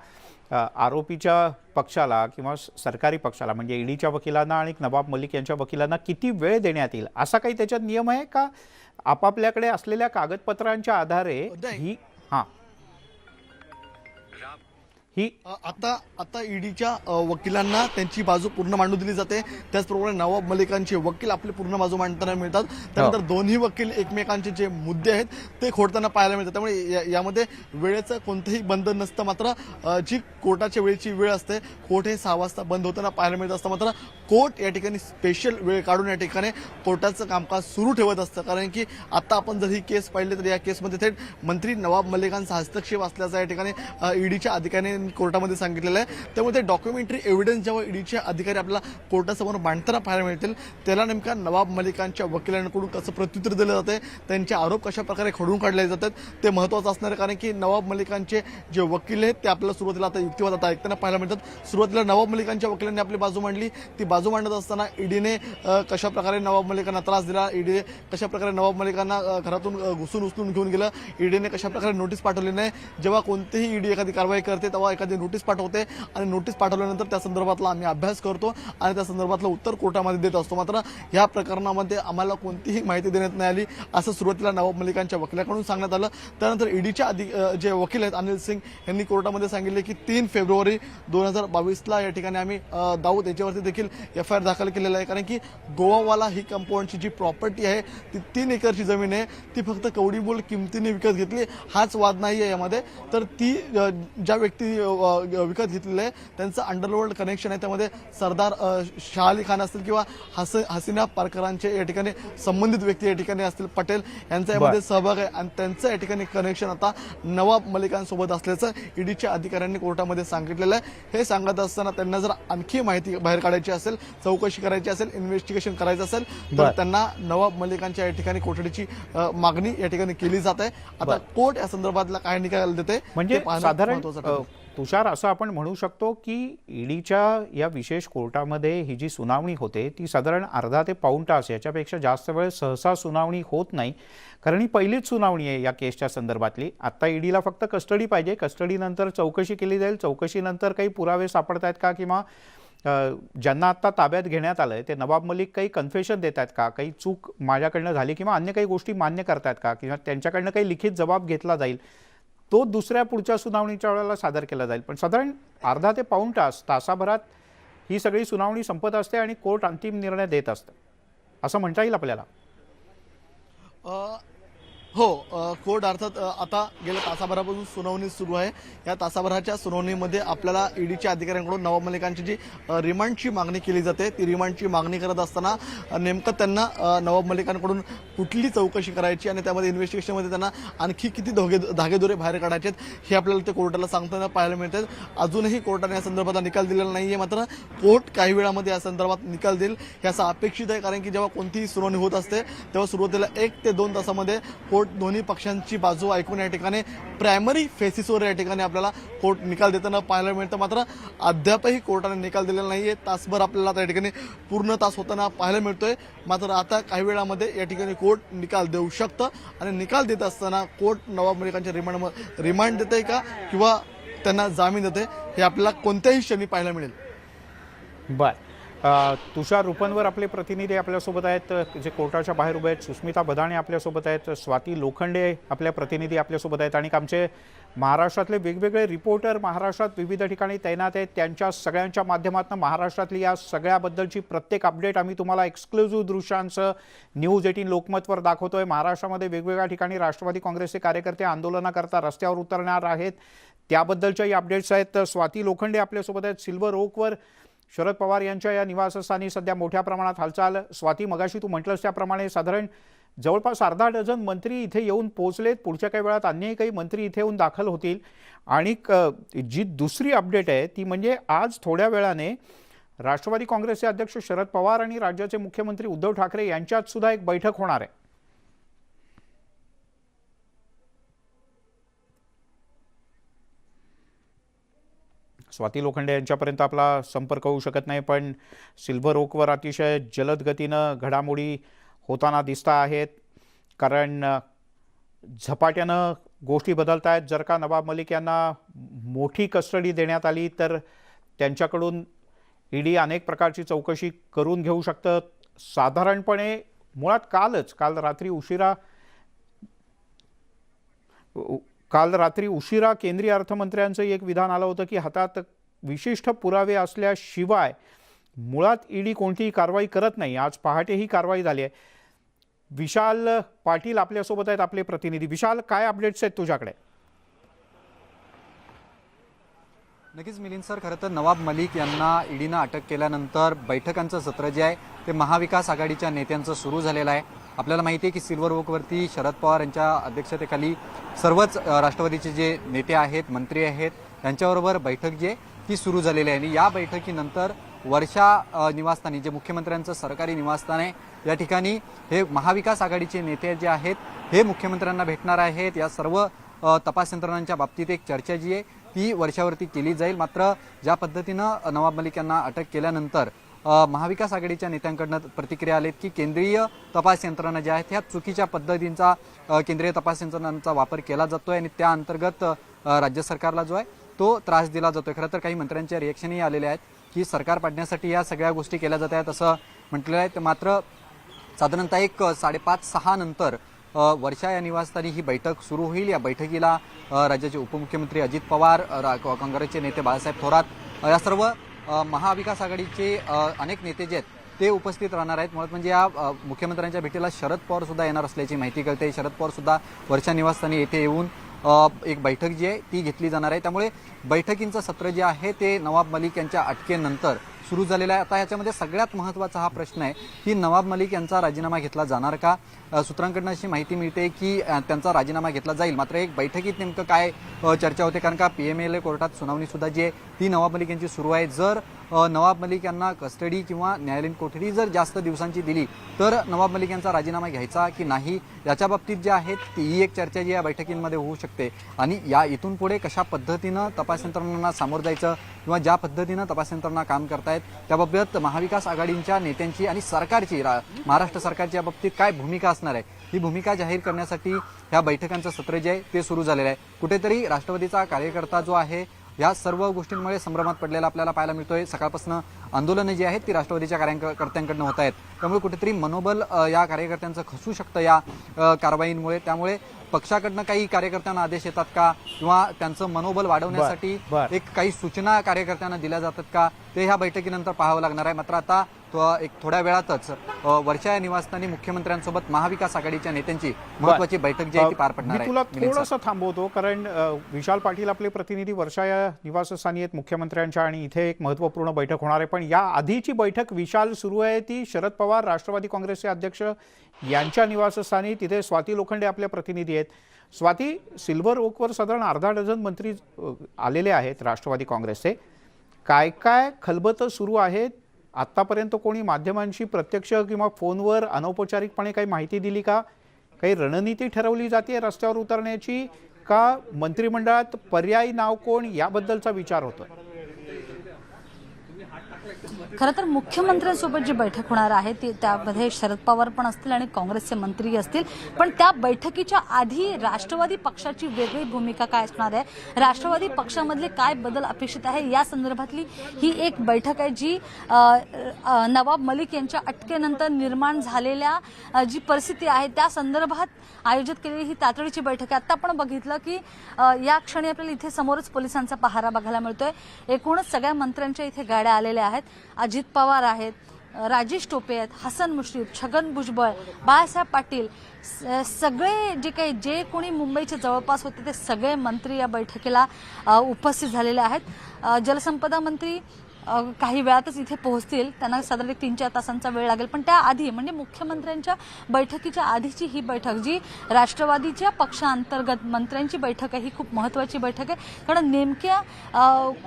आरोपीच्या पक्षाला किंवा सरकारी पक्षाला म्हणजे ईडीच्या वकिलांना आणि नवाब मलिक यांच्या वकिलांना किती वेळ देण्यात येईल, असा काही त्याच्यात नियम आहे का? आपापल्याकडे असलेल्या कागदपत्रांच्या आधारे ही आता ईडीच्या वकिलांना त्यांची बाजू पूर्ण मांडू दिली जाते. त्याचप्रमाणे नवाब मलिकांचे वकील आपले पूर्ण बाजू मांडताना मिळतात. त्यानंतर दोन्ही वकील एकमेकांचे जे मुद्दे आहेत ते खोडताना पाहायला मिळतात. त्यामुळे यामध्ये वेळेचं कोणतंही बंधन नसतं. मात्र जी कोर्टाच्या वेळेची वेळ असते, कोर्ट हे 6 वाजता बंद होताना पाहायला मिळत असतं. मात्र कोर्ट या ठिकाणी स्पेशल वेळ काढून या ठिकाणी कोर्टाचं कामकाज सुरू ठेवत असतं, कारण की आता आपण जर ही केस पाहिली तर या केसमध्ये थेट मंत्री नवाब मलिकांचा हस्तक्षेप असल्याचा या ठिकाणी ईडीच्या अधिकाऱ्यांनी कोर्टामध्ये सांगितलेलं आहे. त्यामुळे ते डॉक्युमेंटरी एव्हिडन्स जेव्हा ईडीचे अधिकारी आपल्याला कोर्टासमोर मांडताना पाहायला मिळतील त्याला नेमका नवाब मलिकांच्या वकिलांकडून कसं प्रत्युत्तर दिलं जाते, त्यांचे आरोप कशा प्रकारे खोडून काढले जातात ते महत्त्वाचं असणार आहे. कारण की नवाब मलिकांचे जे वकील आहेत ते आपल्याला सुरुवातीला आता युक्तिवाद आता ऐकताना पाहायला मिळतात. सुरुवातीला नवाब मलिकांच्या वकिलांनी आपली बाजू मांडली. ती बाजू मांडत असताना ईडीने कशा प्रकारे नवाब मलिकांना त्रास दिला, ईडीने कशा प्रकारे नवाब मलिकांना घरातून घुसून उचलून घेऊन गेलं, ईडीने कशा प्रकारे नोटीस पाठवली नाही. जेव्हा कोणतीही ईडी एखादी कारवाई करते तेव्हा एखादी नोटीस पाठवते आणि नोटीस पाठवल्यानंतर त्या संदर्भातला आम्ही अभ्यास करतो आणि त्या संदर्भातलं उत्तर कोर्टामध्ये देत असतो. मात्र या प्रकरणामध्ये आम्हाला कोणतीही माहिती देण्यात नाही आली असं सुरुवातीला नवाब मलिकांच्या वकिलाकडून सांगण्यात आलं. त्यानंतर ईडीच्या जे वकील आहेत अनिल सिंग यांनी कोर्टामध्ये सांगितले की 3 फेब्रुवारी 2022ला या ठिकाणी आम्ही दाऊद याच्यावरती देखील FIR दाखल केलेला आहे. कारण की गोवावाला ही कंपाऊंडची जी प्रॉपर्टी आहे ती 3 एकरची जमीन आहे, ती फक्त कवडीमोल किमतीने विकत घेतली हाच वाद नाही आहे यामध्ये. तर ती ज्या व्यक्ती विकत घेतलेलं आहे त्यांचं अंडरवर्ल्ड कनेक्शन आहे. त्यामध्ये सरदार शाह अली खान असतील किंवा हसीना पारकरांचे या ठिकाणी संबंधित व्यक्ती या ठिकाणी असतील, पटेल यांचा यामध्ये सहभाग आहे आणि त्यांचं या ठिकाणी कनेक्शन आता नवाब मलिकांसोबत असल्याचं ईडीच्या अधिकाऱ्यांनी कोर्टामध्ये सांगितलेलं आहे. हे सांगत असताना त्यांना जर आणखी माहिती बाहेर काढायची असेल, चौकशी करायची असेल, इन्व्हेस्टिगेशन करायचं असेल तर त्यांना नवाब मलिकांच्या या ठिकाणी कोठडीची मागणी या ठिकाणी केली जात आहे. आता कोर्ट या संदर्भातला काय निकाल देते म्हणजे साधारण तुषार असं आपण म्हणू शकतो की ईडीच्या या विशेष कोर्टामध्ये ही जी सुनावणी होते ती साधारण अर्धा ते पाऊण तास, याच्यापेक्षा जास्त वेळ सहसा सुनावणी होत नाही, कारण ही पहिलीच सुनावणी आहे या केसच्या संदर्भातली. आता ईडीला फक्त कस्टडी पाहिजे, कस्टडीनंतर चौकशी केली जाईल, चौकशीनंतर काही पुरावे सापडत आहेत का किंवा ज्यांना आत्ता ताब्यात घेण्यात आलं आहे ते नवाब मलिक काही कन्फेशन देत आहेत का, काही चूक माझ्याकडनं झाली किंवा अन्य काही गोष्टी मान्य करतायत का किंवा त्यांच्याकडनं काही लिखित जबाब घेतला जाईल, तो दुसऱ्या पुढच्या सुनावणीच्या वेळेला सादर केला जाईल. पण साधारण अर्धा ते पाऊण तासाभरात ही सगळी सुनावणी संपत असते आणि कोर्ट अंतिम निर्णय देत असतं, असं म्हणता येईल आपल्याला? हो, कोर्ट अर्थात आता गेल्या तासाभरापासून सुनावणी सुरू आहे. या तासाभराच्या सुनावणीमध्ये आपल्याला ईडीच्या अधिकाऱ्यांकडून नवाब मलिकांची जी रिमांडची मागणी केली जाते, ती रिमांडची मागणी करत असताना नेमकं त्यांना नवाब मलिकांकडून कुठली चौकशी करायची आणि त्यामध्ये इन्व्हेस्टिगेशनमध्ये त्यांना आणखी किती धागेदोरे बाहेर काढायचे हे आपल्याला ते कोर्टाला सांगताना पाहायला मिळतात. अजूनही कोर्टाने या संदर्भात निकाल दिलेला नाही आहे, मात्र कोर्ट काही वेळामध्ये या संदर्भात निकाल देईल हे असं अपेक्षित आहे. कारण की जेव्हा कोणतीही सुनावणी होत असते तेव्हा सुरुवातीला 1 ते 2 तासामध्ये कोर्ट दोन्ही पक्षांची बाजू ऐकून या ठिकाणी प्रायमरी फेसिसवर या ठिकाणी आपल्याला कोर्ट निकाल देताना पाहायला मिळतं. मात्र अद्यापही कोर्टाने निकाल दिलेला नाहीये. तासभर आपल्याला त्या ठिकाणी पूर्ण तास होताना पाहायला मिळतोय. मात्र आता काही वेळामध्ये या ठिकाणी कोर्ट निकाल देऊ शकतं आणि निकाल देत असताना कोर्ट नवाब मलिकांच्या रिमांड देते का किंवा त्यांना जामीन देते हे आपल्याला कोणत्याही क्षणी पाहायला मिळेल. बर, तुषार रूपनवर आपले प्रतिनिधी आपल्यासोबत आहेत, जे कोर्टाच्या बाहेर उभे आहेत. सुस्मिता बदाणे आपल्यासोबत आहेत, स्वाती लोखंडे आपल्या प्रतिनिधी आपल्यासोबत आहेत आणि आमचे महाराष्ट्रातले वेगवेगळे रिपोर्टर महाराष्ट्रात विविध ठिकाणी तैनात आहेत. त्यांच्या सगळ्यांच्या माध्यमातून महाराष्ट्रातली या सगळ्याबद्दलची प्रत्येक अपडेट आम्ही तुम्हाला एक्सक्लुझिव्ह दृश्यांसह न्यूज 18 लोकमतवर दाखवतोय. महाराष्ट्रामध्ये वेगवेगळ्या ठिकाणी राष्ट्रवादी काँग्रेसचे कार्यकर्ते आंदोलनाकरता रस्त्यावर उतरणार आहेत, त्याबद्दलच्याही अपडेट्स आहेत. स्वाती लोखंडे आपल्यासोबत आहेत. सिल्वर ओकवर शरद पवार यांच्या या निवासस्थानी सध्या मोठ्या प्रमाणात हालचाल. स्वाती, मगाशी तू म्हटलंस त्याप्रमाणे साधारण जवळपास अर्धा डझन मंत्री इथे येऊन पोहोचलेत. पुढच्या काही वेळात अन्यही काही मंत्री इथे येऊन दाखल होतील. आणि जी दुसरी अपडेट आहे ती म्हणजे आज थोड्या वेळाने राष्ट्रवादी काँग्रेसचे अध्यक्ष शरद पवार आणि राज्याचे मुख्यमंत्री उद्धव ठाकरे यांच्यात सुद्धा एक बैठक होणार आहे. स्वाती लोखंडे यांच्यापर्यंत आपला संपर्क होऊ शकत नाही, पण सिल्वर ओकवर अतिशय जलद गतीनं घडामोडी होताना दिसत आहेत. कारण झपाट्यानं गोष्टी बदलत आहेत. जर का नवाब मलिक यांना मोठी कस्टडी देण्यात आली तर त्यांच्याकडून ईडी अनेक प्रकारची चौकशी करून घेऊ शकतं. साधारणपणे मुळात काल रात्री उशिरा केंद्रीय अर्थमंत्र्यांचं एक विधान आलं होतं की हातात विशिष्ट पुरावे असल्याशिवाय मुळात ईडी कोणतीही कारवाई करत नाही. आज पहाटे ही कारवाई झाली आहे. विशाल पाटील आपल्यासोबत आहेत, आपले प्रतिनिधी. विशाल, काय अपडेट्स आहेत तुझ्याकडे? नक्कीच मिलिंद सर, खरं तर नवाब मलिक यांना ईडीनं अटक केल्यानंतर बैठकांचं सत्र जे आहे ते महाविकास आघाडीच्या नेत्यांचं सुरू झालेलं आहे. आपल्याला माहिती आहे की सिल्वर ओकवरती शरद पवार यांच्या अध्यक्षतेखाली सर्वच राष्ट्रवादीचे जे नेते आहेत, मंत्री आहेत, त्यांच्याबरोबर बैठक जी आहे ती सुरू झालेली आहे. आणि या बैठकीनंतर वर्षा निवासस्थानी, जे मुख्यमंत्र्यांचं सरकारी निवासस्थान आहे, या ठिकाणी हे महाविकास आघाडीचे नेते जे आहेत हे मुख्यमंत्र्यांना भेटणार आहेत. या सर्व तपास यंत्रणांच्या बाबतीत एक चर्चा जी आहे ती वर्षावरती केली जाईल. मात्र ज्या पद्धतीनं नवाब मलिक यांना अटक केल्यानंतर महाविकास आघाडीच्या नेत्यांकडनं प्रतिक्रिया आलीत की केंद्रीय तपास यंत्रणा ज्या आहेत ह्या चुकीच्या पद्धतींचा केंद्रीय तपास यंत्रणांचा वापर केला जातोय आणि त्या अंतर्गत राज्य सरकारला जो आहे तो त्रास दिला जातोय. खरं तर काही मंत्र्यांच्या रिएक्शनही आलेल्या आहेत की सरकार पाडण्यासाठी या सगळ्या गोष्टी केल्या जात आहेत असं म्हटलेलं आहे. मात्र साधारणतः एक 5:30-6 नंतर वर्षा या निवासस्थानी ही बैठक सुरू होईल. या बैठकीला राज्याचे उपमुख्यमंत्री अजित पवार, काँग्रेसचे नेते बाळासाहेब थोरात, या सर्व महाविकास आघाडीचे अनेक नेते जे आहेत ते उपस्थित राहणार आहेत. मुळात म्हणजे या मुख्यमंत्र्यांच्या भेटीला शरद पवार सुद्धा येणार असल्याची माहिती कळते. शरद पवार सुद्धा वर्षा निवासस्थानी येथे येऊन एक बैठक जी आहे ती घेतली जाणार आहे. त्यामुळे बैठकींचं सत्र जे आहे ते नवाब मलिक यांच्या अटकेनंतर सुरू झालेला आहे. आता याच्यामध्ये सगळ्यात महत्त्वाचा हा प्रश्न आहे की नवाब मलिक यांचा राजीनामा घेतला जाणार का? सूत्रांकडून अशी माहिती मिळते की त्यांचा राजीनामा घेतला जाईल. मात्र एक बैठकीत नेमकं काय चर्चा होते, कारण का PMLA कोर्टात सुनावणी सुद्धा जी आहे ती नवाब मलिक यांची सुरू आहे. जर नवाब मलिक यांना कस्टडी किंवा न्यायालयीन कोठडी जर जास्त दिवसांची दिली तर नवाब मलिक यांचा राजीनामा घ्यायचा की नाही, याच्या बाबतीत जे आहेत ती एक चर्चा जी या बैठकींमध्ये होऊ शकते. आणि या इथून पुढे कशा पद्धतीनं तपास यंत्रणांना सामोरं जायचं किंवा ज्या पद्धतीनं तपास यंत्रणा काम करतायत त्याबाबत महाविकास आघाडींच्या नेत्यांची आणि सरकारची, महाराष्ट्र सरकारच्या बाबतीत काय भूमिका असणार आहे, ही भूमिका जाहीर करण्यासाठी ह्या बैठकांचं सत्र जे आहे ते सुरू झालेलं आहे. कुठेतरी राष्ट्रवादीचा कार्यकर्ता जो आहे या सर्व गोष्टींमुळे संभ्रमात पडलेला आपल्याला पाहायला मिळतोय. सकाळपासून आंदोलनं जी आहेत ती राष्ट्रवादीच्या कार्यकर्त्यांकडनं होत आहेत. त्यामुळे कुठेतरी मनोबल या कार्यकर्त्यांचं खचू शकतं या कारवाईंमुळे. त्यामुळे पक्षाकडनं काही कार्यकर्त्यांना आदेश येतात का किंवा त्यांचं मनोबल वाढवण्यासाठी बर. एक काही सूचना कार्यकर्त्यांना दिल्या जातात का, ते ह्या बैठकीनंतर पाहावं लागणार आहे. मात्र आता एक थोड्या वेळातच वर्षा या निवासस्थानी मुख्यमंत्र्यांसोबत महाविकास आघाडीच्या नेत्यांची महत्वाची बैठक जी आहे ती पार पडणार मी आहे. तुला मिलिंद सर. थोडंसं थांबवतो, कारण विशाल पाटील आपले प्रतिनिधी वर्षा या निवासस्थानी आहेत मुख्यमंत्र्यांच्या, आणि इथे एक महत्त्वपूर्ण बैठक होणार आहे. पण या आधीची बैठक विशाल सुरू आहे ती शरद पवार राष्ट्रवादी काँग्रेसचे अध्यक्ष यांच्या निवासस्थानी. तिथे स्वाती लोखंडे आपले प्रतिनिधी आहेत. स्वाती, सिल्वर ओकवर साधारण अर्धा डझन मंत्री आलेले आहेत राष्ट्रवादी काँग्रेसचे. काय काय खलबतं सुरू आहेत? आत्तापर्यंत कोणी माध्यमांशी प्रत्यक्ष किंवा फोनवर अनौपचारिकपणे काही माहिती दिली का? काही रणनीती ठरवली जाते रस्त्यावर उतरण्याची का? मंत्रिमंडळात पर्यायी नाव कोण याबद्दलचा विचार होतो? खरं तर मुख्यमंत्र्यांसोबत जी बैठक होणार आहे ती त्यामध्ये शरद पवार पण असतील आणि काँग्रेसचे मंत्री असतील. पण त्या बैठकीच्या आधी राष्ट्रवादी पक्षाची वेगळी भूमिका काय असणार आहे, राष्ट्रवादी पक्षामधले काय बदल अपेक्षित आहे या संदर्भातली ही एक बैठक आहे जी नवाब मलिक यांच्या अटकेनंतर निर्माण झालेल्या जी परिस्थिती आहे त्या संदर्भात आयोजित केलेली ही तातडीची बैठक आहे. आता आपण बघितलं की या क्षणी आपल्याला इथे समोरच पोलिसांचा पहारा बघायला मिळतोय. एकूणच सगळ्या मंत्र्यांच्या इथे गाड्या आलेल्या आहेत. अजित पवार आहेत, राजेश टोपे आहेत, हसन मुश्रीफ, छगन भुजबळ, बाळासाहेब पाटील, सगळे जे कोणी मुंबईच्या जवळपास होते ते सगळे मंत्री या बैठकीला उपस्थित झालेले आहेत. जलसंपदा मंत्री काही वेळातच इथे पोहोचतील, त्यांना साधारण 3-4 तासांचा वेळ लागेल. पण त्याआधी म्हणजे मुख्यमंत्र्यांच्या बैठकीच्या आधीची ही बैठक जी राष्ट्रवादीच्या पक्षांतर्गत मंत्र्यांची बैठक आहे ही खूप महत्त्वाची बैठक आहे. कारण नेमक्या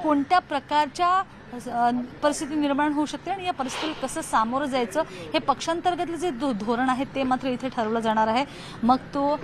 कोणत्या प्रकारच्या परिस्थिती निर्माण होऊ शकते आणि या परिस्थितीला कसं सामोरं जायचं हे पक्षांतर्गतले जे धोरण आहे ते मात्र इथे ठरवलं जाणार आहे. मग तो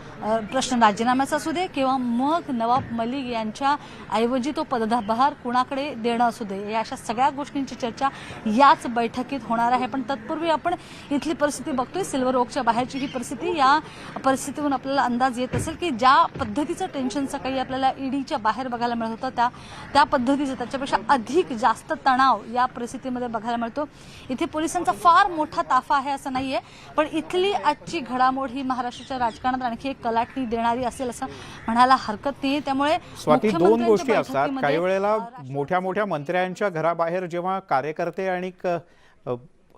प्रश्न राजीनाम्याचा असू दे किंवा मग नवाब मलिक यांच्या ऐवजी तो पदभार कुणाकडे देणं असू दे, या अशा सगळ्या गोष्टींची चर्चा याच बैठकीत होणार आहे. पण तत्पूर्वी आपण इथली परिस्थिती बघतोय, सिल्वर ओकच्या बाहेरची ही परिस्थिती. या परिस्थितीतून आपल्याला अंदाज येत असेल की ज्या पद्धतीचं टेन्शन सकाळी आपल्याला ईडीच्या बाहेर बघायला मिळत होतं त्या पद्धतीचं त्याच्यापेक्षा अधिक जास्त तणाव या परिस्थितीमध्ये बघायला मिळतो. इथे पोलिसांचा फार मोठा ताफा आहे असं नाहीये, पण इथली आजची घडामोड ही महाराष्ट्राच्या राजकारणात आणखी एक कलाटणी देणारी असेल असं म्हणायला हरकत नाही. त्यामुळे स्वाती, दोन गोष्टी असतात. काही वेळेला मोठ्या मोठ्या मंत्र्यांच्या घराबाहेर जेव्हा कार्यकर्ते आणि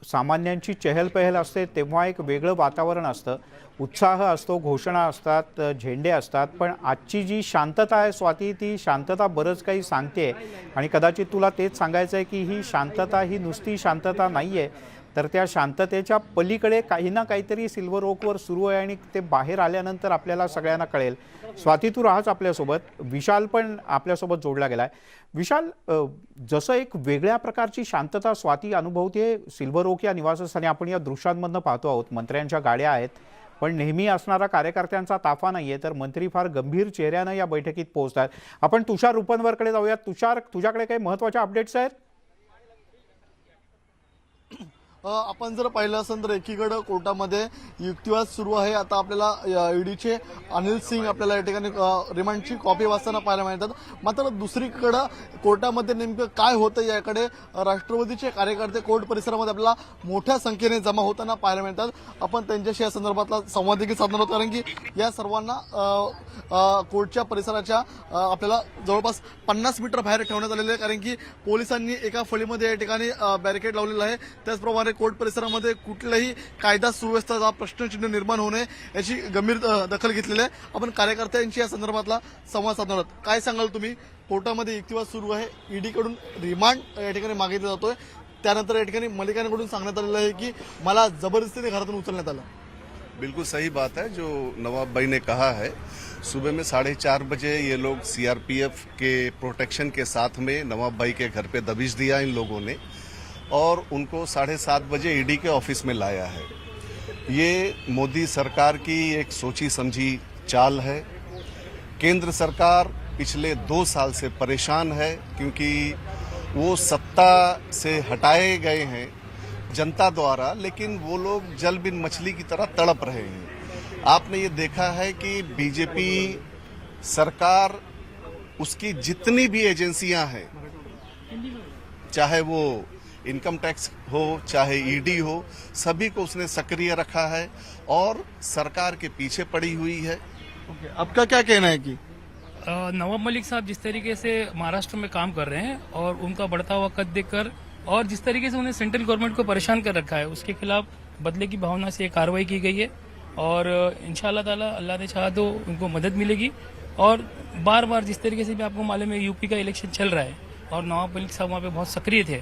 सामान्यांची चहलपहल असते तेव्हा एक वेगळं वातावरण असतं, उत्साह असतो, घोषणा असतात, झेंडे असतात. पण आजची जी शांतता आहे स्वाती, ती शांतता बरंच काही सांगते. आणि कदाचित तुला तेच सांगायचं आहे की ही शांतता ही नुसती शांतता नाही आहे, तर त्या शांततेच्या पलीकडे काही ना काहीतरी सिल्वर ओकवर सुरू आहे आणि ते बाहेर आल्यानंतर आपल्याला सगळ्यांना कळेल. स्वाती, तू राहाच आपल्यासोबत. विशाल पण आपल्यासोबत जोडला गेलाय. विशाल, जसं एक वेगळ्या प्रकारची शांतता स्वाती अनुभवते सिल्वर ओक या निवासस्थानी, आपण या दृश्यांमधनं पाहतो आहोत. मंत्र्यांच्या गाड्या आहेत, पण नेहमी असणारा कार्यकर्त्यांचा ताफा नाहीये, तर मंत्री फार गंभीर चेहऱ्यानं या बैठकीत पोहोचतात. आपण तुषार रुपनवरकडे जाऊयात. तुषार, तुझ्याकडे काही महत्त्वाच्या अपडेट्स आहेत? आपण जर पाहिलं असेल तर एकीकडे कोर्टामध्ये युक्तिवाद सुरू आहे. आता आपल्याला ईडीचे अनिल सिंग आपल्याला या ठिकाणी रिमांडची कॉपी वाचताना पाहायला मिळतात. मात्र दुसरीकडे कोर्टामध्ये नेमकं काय होतं याकडे राष्ट्रवादीचे कार्यकर्ते कोर्ट परिसरामध्ये आपल्याला मोठ्या संख्येने जमा होताना पाहायला मिळतात. आपण त्यांच्याशी या संदर्भातला संवाद देखील साधणार आहोत, कारण की या सर्वांना कोर्टच्या परिसराच्या आपल्याला जवळपास 50 मीटर बाहेर ठेवण्यात आलेले आहे, कारण की पोलिसांनी एका फळीमध्ये या ठिकाणी बॅरिकेड लावलेलं आहे. त्याचप्रमाणे कोर्ट परिसरामध्ये कुठल्याही कायदा सुव्यवस्थेचा प्रश्नचिन्ह निर्माण होणे याची गंभीर दखल घेतलेली आहे. आपण कार्यकर्त्यांशी या संदर्भातला संवाद साधणार आहोत. काय सांगाल तुम्ही? कोर्टामध्ये युक्तिवाद सुरू आहे, ईडीकडून रिमांड या ठिकाणी मागितला जातोय. त्यानंतर या ठिकाणी मलिकांकडून सांगण्यात आलेलं आहे की मला जबरदस्तीने घरातून उचलण्यात आलं. बिल्कुल सही बात है जो नवाब भाई ने कहा है. सुबह में 4:30 बजे ये लोग सीआरपीएफ के प्रोटेक्शन के साथ में नवाब भाई के घर पे दबिश दिया इन लोगों ने और उनको 7:30 बजे ईडी के ऑफिस में लाया है. ये मोदी सरकार की एक सोची समझी चाल है. केंद्र सरकार पिछले 2 साल से परेशान है क्योंकि वो सत्ता से हटाए गए हैं जनता द्वारा, लेकिन वो लोग जल बिन मछली की तरह तड़प रहे हैं. आपने ये देखा है कि बीजेपी सरकार उसकी जितनी भी एजेंसियां हैं, चाहे वो इनकम टैक्स हो चाहे ईडी हो, सभी को उसने सक्रिय रखा है और सरकार के पीछे पड़ी हुई है। ओके, आपका क्या कहना है कि नवाब मलिक साहब जिस तरीके से महाराष्ट्र में काम कर रहे हैं और उनका बढ़ता हुआ कद देखकर और जिस तरीके से उन्हें सेंट्रल गवर्नमेंट को परेशान कर रखा है, उसके खिलाफ बदले की भावना से ये कार्रवाई की गई है और इंशाअल्लाह ताला अल्लाह ने चाहा तो उनको मदद मिलेगी। और बार बार जिस तरीके से भी आपको मालूम है यूपी का इलेक्शन चल रहा है और नवाब मलिक साहब वहाँ पे बहुत सक्रिय थे,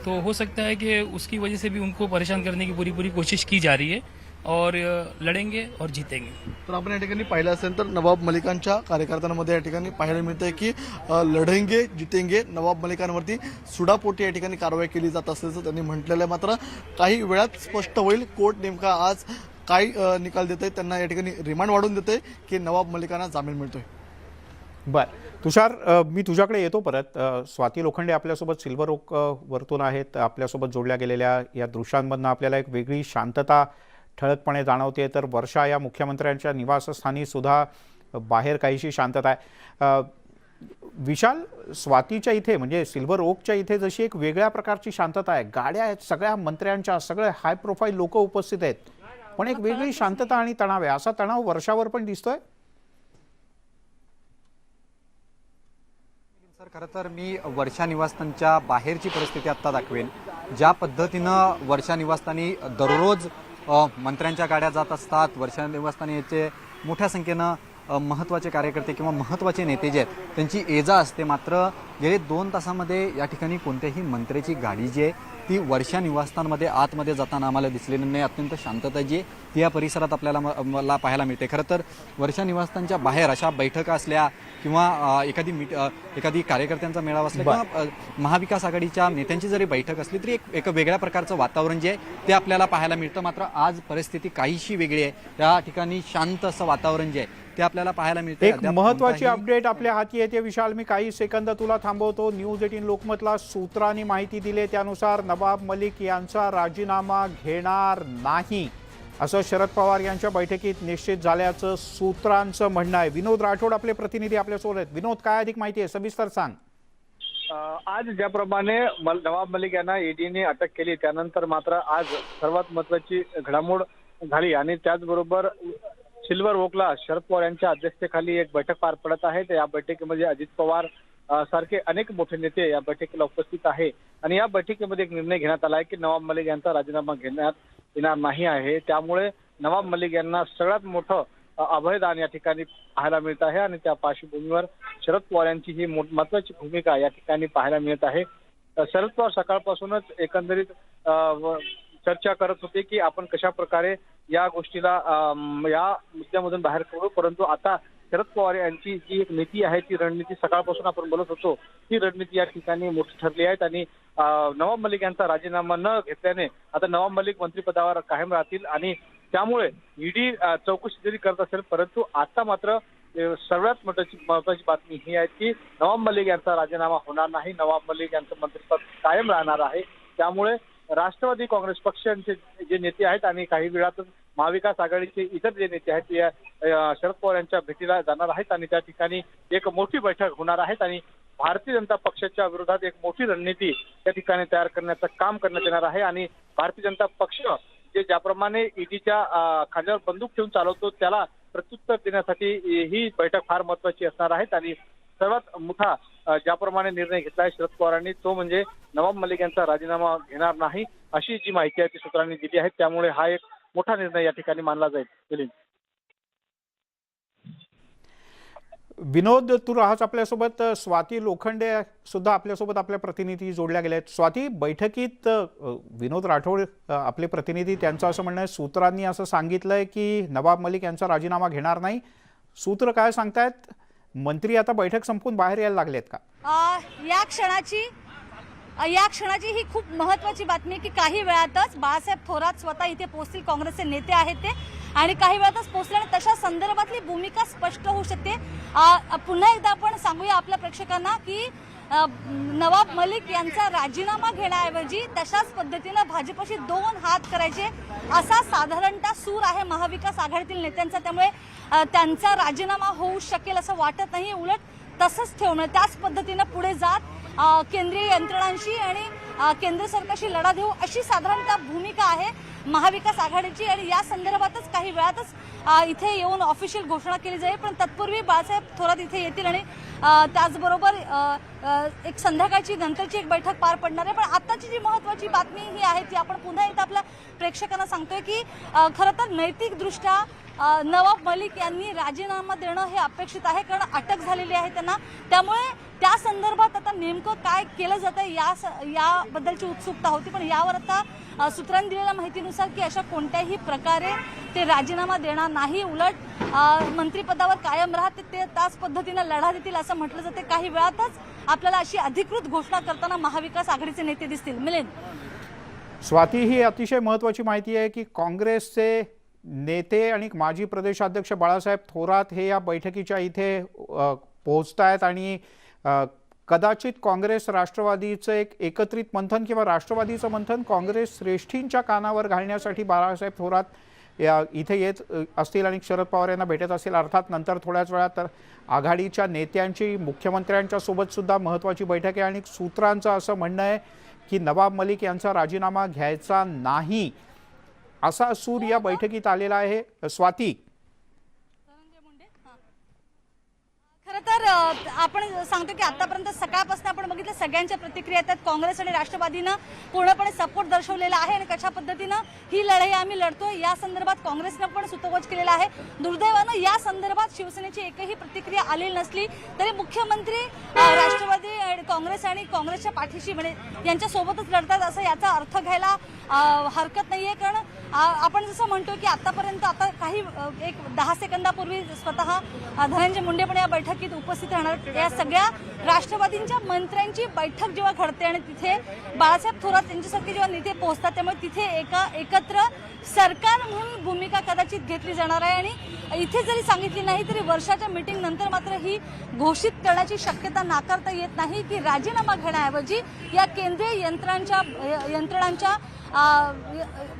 तो हो सकता है कि उसकी वजह से भी उनको परेशान करने की पूरी कोशिश की जा रही है और लढेंगे और जीतेंगे। तर आपण या ठिकाणी पाहिलं असेल तर नवाब मलिकांच्या कार्यकर्त्यांमध्ये या ठिकाणी पाहायला मिळतंय की लढेंगे जितेंगे, नवाब मलिकांवरती सुडापोटी या ठिकाणी कारवाई केली जात असल्याचं त्यांनी म्हटलेलं आहे। मात्र काही वेळात स्पष्ट होईल कोर्ट नेमका आज काय निकाल देतंय, त्यांना या ठिकाणी रिमांड वाढवून देतंय की नवाब मलिकांना जामीन मिळतोय। बर तुषार, मी तुझ्याकडे येतो परत। स्वाती लोखंडे आपल्यासोबत सिल्वर ओक वरतून आहेत, आपल्यासोबत जोडल्या गेलेल्या या दृश्यांमधनं आपल्याला एक वेगळी शांतता ठळकपणे जाणवते। तर वर्षा या मुख्यमंत्र्यांच्या निवासस्थानी सुद्धा बाहेर काहीशी शांतता आहे। विशाल, स्वातीच्या इथे म्हणजे सिल्वर ओकच्या इथे जशी एक वेगळ्या प्रकारची शांतता आहे, गाड्या आहेत सगळ्या मंत्र्यांच्या, सगळे हाय प्रोफाईल लोक उपस्थित आहेत, पण एक वेगळी शांतता आणि तणाव आहे। असा तणाव वर्षावर पण दिसतोय। सर, खरं तर मी वर्षा निवासस्थानच्या बाहेरची परिस्थिती आत्ता दाखवेन। ज्या पद्धतीनं वर्षा निवासस्थानी दररोज मंत्र्यांच्या गाड्या जात असतात, वर्षा निवासस्थानी याचे मोठ्या संख्येनं महत्त्वाचे कार्यकर्ते किंवा महत्त्वाचे नेते जे आहेत त्यांची ये-जा असते। मात्र गेले 2 तासामध्ये या ठिकाणी कोणत्याही मंत्र्याची गाडी जी आहे ती वर्षा निवासस्थानमध्ये आतमध्ये जाताना आम्हाला दिसलेली नाही। अत्यंत शांतता जी आहे ती या परिसरात आपल्याला मला पाहायला मिळते। खरं तर वर्षा निवासस्थानच्या बाहेर अशा बैठका असल्या किंवा एखादी कार्यकर्त्यांचा मेळावा असला किंवा महाविकास आघाडीच्या नेत्यांची जरी बैठक असली तरी एक वेगळ्या प्रकारचं वातावरण जे आहे ते आपल्याला पाहायला मिळतं। मात्र आज परिस्थिती काहीशी वेगळी आहे। त्या ठिकाणी शांत असं वातावरण जे आहे ते आपल्याला पाहायला मिळते। एक महत्त्वाची अपडेट आपल्या हाती येते विशाल, मी काही सेकंद तुला थांबवतो। न्यूज 18 लोकमतला सूत्रांनी माहिती दिली, त्यानुसार नवाब मलिक यांचा राजीनामा घेणार नाही असं शरद पवार यांच्या बैठकीत निश्चित झाल्याचं सूत्रांचं म्हणणं आहे। विनोद राठोड आपले प्रतिनिधी आपल्यासोबत आहेत। विनोद, काय अधिक माहिती आहे, सविस्तर सांग। आज ज्याप्रमाणे नवाब मलिक यांना ईडीने अटक केली त्यानंतर मात्र आज सर्वात महत्त्वाची घडामोड झाली आणि त्याचबरोबर सिल्वर ओकला शरद पवार यांच्या अध्यक्षतेखाली एक बैठक पार पडत आहे। या बैठकीमध्ये अजित पवार सारखे अनेक मोठे नेते या बैठकीला उपस्थित आहे आणि या बैठकीमध्ये एक निर्णय घेण्यात आला आहे की नवाब मलिक यांचा राजीनामा घेण्यात येणार नाही आहे। त्यामुळे नवाब मलिक यांना सगळ्यात मोठं अभयदान या ठिकाणी पाहायला मिळत आहे आणि त्या पार्श्वभूमीवर शरद पवार यांची ही महत्त्वाची भूमिका या ठिकाणी पाहायला मिळत आहे। शरद पवार सकाळपासूनच एकंदरीत चर्चा करत होते की आपण कशा प्रकारे या गोष्टीला या मुद्द्यामधून बाहेर पडू, परंतु आता शरद पवार यांची जी एक नीती आहे ती रणनीती सकाळपासून आपण बोलत होतो ती रणनीती या ठिकाणी मोठी ठरली आहे आणि नवाब मलिक यांचा राजीनामा न घेतल्याने आता नवाब मलिक मंत्रिपदावर कायम राहतील आणि त्यामुळे ईडी चौकशी जरी करत असेल परंतु आता मात्र सर्वात महत्त्वाची बातमी ही आहे की नवाब मलिक यांचा राजीनामा होणार नाही, नवाब मलिक यांचं मंत्रिपद कायम राहणार आहे। त्यामुळे राष्ट्रवादी काँग्रेस पक्षाचे जे नेते आहेत आणि काही वेळातच महाविकास आघाडीचे इतर जे नेते आहेत ते शरद पवार यांच्या भेटीला जाणार आहेत आणि त्या ठिकाणी एक मोठी बैठक होणार आहे आणि भारतीय जनता पक्षाच्या विरोधात एक मोठी रणनीती त्या ठिकाणी तयार करण्याचं काम करण्यात येणार आहे आणि भारतीय जनता पक्ष जे ज्याप्रमाणे ईडीच्या खांद्यावर बंदूक ठेवून चालवतो त्याला प्रत्युत्तर देण्यासाठी ही बैठक फार महत्त्वाची असणार आहे आणि सर्वात मोठा ज्याप्रमाणे निर्णय घेतला आहे शरद पवारांनी तो म्हणजे नवाब मलिक यांचा राजीनामा घेणार नाही अशी जी माहिती आहे ती सूत्रांनी दिली आहे। त्यामुळे हा एक मोठा निर्णय या ठिकाणी मानला जाईल। विनोद, तू राहाच आपल्यासोबत। स्वाती लोखंडे सुद्धा आपल्यासोबत आपल्या प्रतिनिधी जोडल्या गेले आहेत। स्वाती, बैठकीत विनोद राठोड आपले प्रतिनिधी, त्यांचं असं म्हणणं आहे सूत्रांनी असं सांगितलंय की नवाब मलिक यांचा राजीनामा घेणार नाही। सूत्र काय सांगतायत, मंत्री आता बैठक संपून बाहेर यायला लागलेत का? या क्षणाची ही खूप महत्त्वाची बातमी की काही वेळातच बाळासाहेब थोरात स्वतः इथे पोहोचतील, काँग्रेसचे नेते आहेत ते, आणि काही वेळातच पोहोचले आणि तशा संदर्भातली भूमिका स्पष्ट होऊ शकते। पुन्हा एकदा आपण सांगूया आपल्या प्रेक्षकांना की नवाब मलिक यांचा राजीनामा घेण्याऐवजी तशाच पद्धतीनं भाजपशी 2 हात करायचे असा साधारणतः सूर आहे महाविकास आघाडीतील नेत्यांचा। त्यामुळे त्यांचा राजीनामा होऊ शकेल असं वाटत नाही, उलट तसंच ठेवणं, त्याच पद्धतीनं पुढे जात केंद्रीय यंत्रणांशी आणि केंद्र सरकारशी लढा देऊ अशी साधारणतः भूमिका आहे महाविकास आघाडीची आणि या संदर्भातच काही वेळातच इथे येऊन ऑफिशियल घोषणा केली जाईल। पण तत्पूर्वी बाळासाहेब थोरात इथे येतील आणि त्याचबरोबर एक संध्याकाळची नंतरची एक बैठक पार पडणार आहे। पण आताची जी महत्त्वाची बातमी ही आहे ती आपण पुन्हा एकदा आपल्या प्रेक्षकांना सांगतोय की खरं तर नैतिकदृष्ट्या नवाब मलिक यांनी राजीनामा देणं हे अपेक्षित आहे, कारण अटक झालेली आहे त्यांना। त्यामुळे त्या संदर्भात आता नेमकं काय केलं जातंय याबद्दलची उत्सुकता होती। पण यावर आता सूत्रांनी दिलेल्या माहितीनुसार की अशा कोणत्याही प्रकारे ते राजीनामा देणार नाही, उलट मंत्रिपदावर कायम राहते, ते त्याच पद्धतीने लढा देतील असं म्हटलं जाते। काही वेळातच आपल्याला अशी अधिकृत घोषणा करताना महाविकास आघाडीचे नेते दिसतील। मिलिंद, स्वाती, ही अतिशय महत्त्वाची माहिती आहे की काँग्रेसचे नेते आणि माजी प्रदेशाध्यक्ष बाळासाहेब थोरात हे या बैठकीच्या इथे पोहोचत आहेत आणि कदाचित काँग्रेस राष्ट्रवादीचं एक एकत्रित मंथन किंवा राष्ट्रवादीचं मंथन काँग्रेस श्रेष्ठींच्या कानावर घालण्यासाठी बाळासाहेब थोरात इथे येत असतील आणि शरद पवार यांना भेटत असतील। अर्थात नंतर थोड्याच वेळात तर आघाडीच्या नेत्यांची मुख्यमंत्र्यांच्या सोबत सुद्धा महत्त्वाची बैठक आहे आणि सूत्रांचं असं म्हणणं आहे की नवाब मलिक यांचा राजीनामा घ्यायचा नाही असा सूर या बैठकीत आलेला आहे। स्वाती, खरं तर आपण सांगतो की आतापर्यंत सकाळपासून आपण बघितलं सगळ्यांच्या प्रतिक्रिया येतात। काँग्रेस आणि राष्ट्रवादीनं पूर्णपणे सपोर्ट दर्शवलेला आहे आणि कशा पद्धतीनं ही लढाई आम्ही लढतोय या संदर्भात काँग्रेसनं पण सुतोवाच केलेला आहे। दुर्दैवानं या संदर्भात शिवसेनेची एकही प्रतिक्रिया आलेली नसली तरी मुख्यमंत्री राष्ट्रवादी काँग्रेस आणि काँग्रेसच्या पाठीशी म्हणजे यांच्या सोबतच लढतात असं याचा अर्थ घ्यायला हरकत नाहीये। कारण आपण जसं म्हणतो की आतापर्यंत आता काही एक 10 सेकंदापूर्वी स्वतः धनंजय मुंडे पण या बैठकीत उपस्थित राहणार। या सगळ्या राष्ट्रवादींच्या मंत्र्यांची बैठक जेव्हा घडते आणि तिथे बाळासाहेब थोरात यांच्यासारखे जेव्हा नेते पोहोचतात त्यामुळे तिथे एकत्र सरकार म्हणून भूमिका कदाचित घेतली जाणार आहे आणि इथे जरी सांगितली नाही तरी वर्षाच्या मीटिंग नंतर मात्र ही घोषित करण्याची शक्यता नाकारता येत नाही की राजीनामा घेण्याऐवजी या केंद्रीय यंत्रणांच्या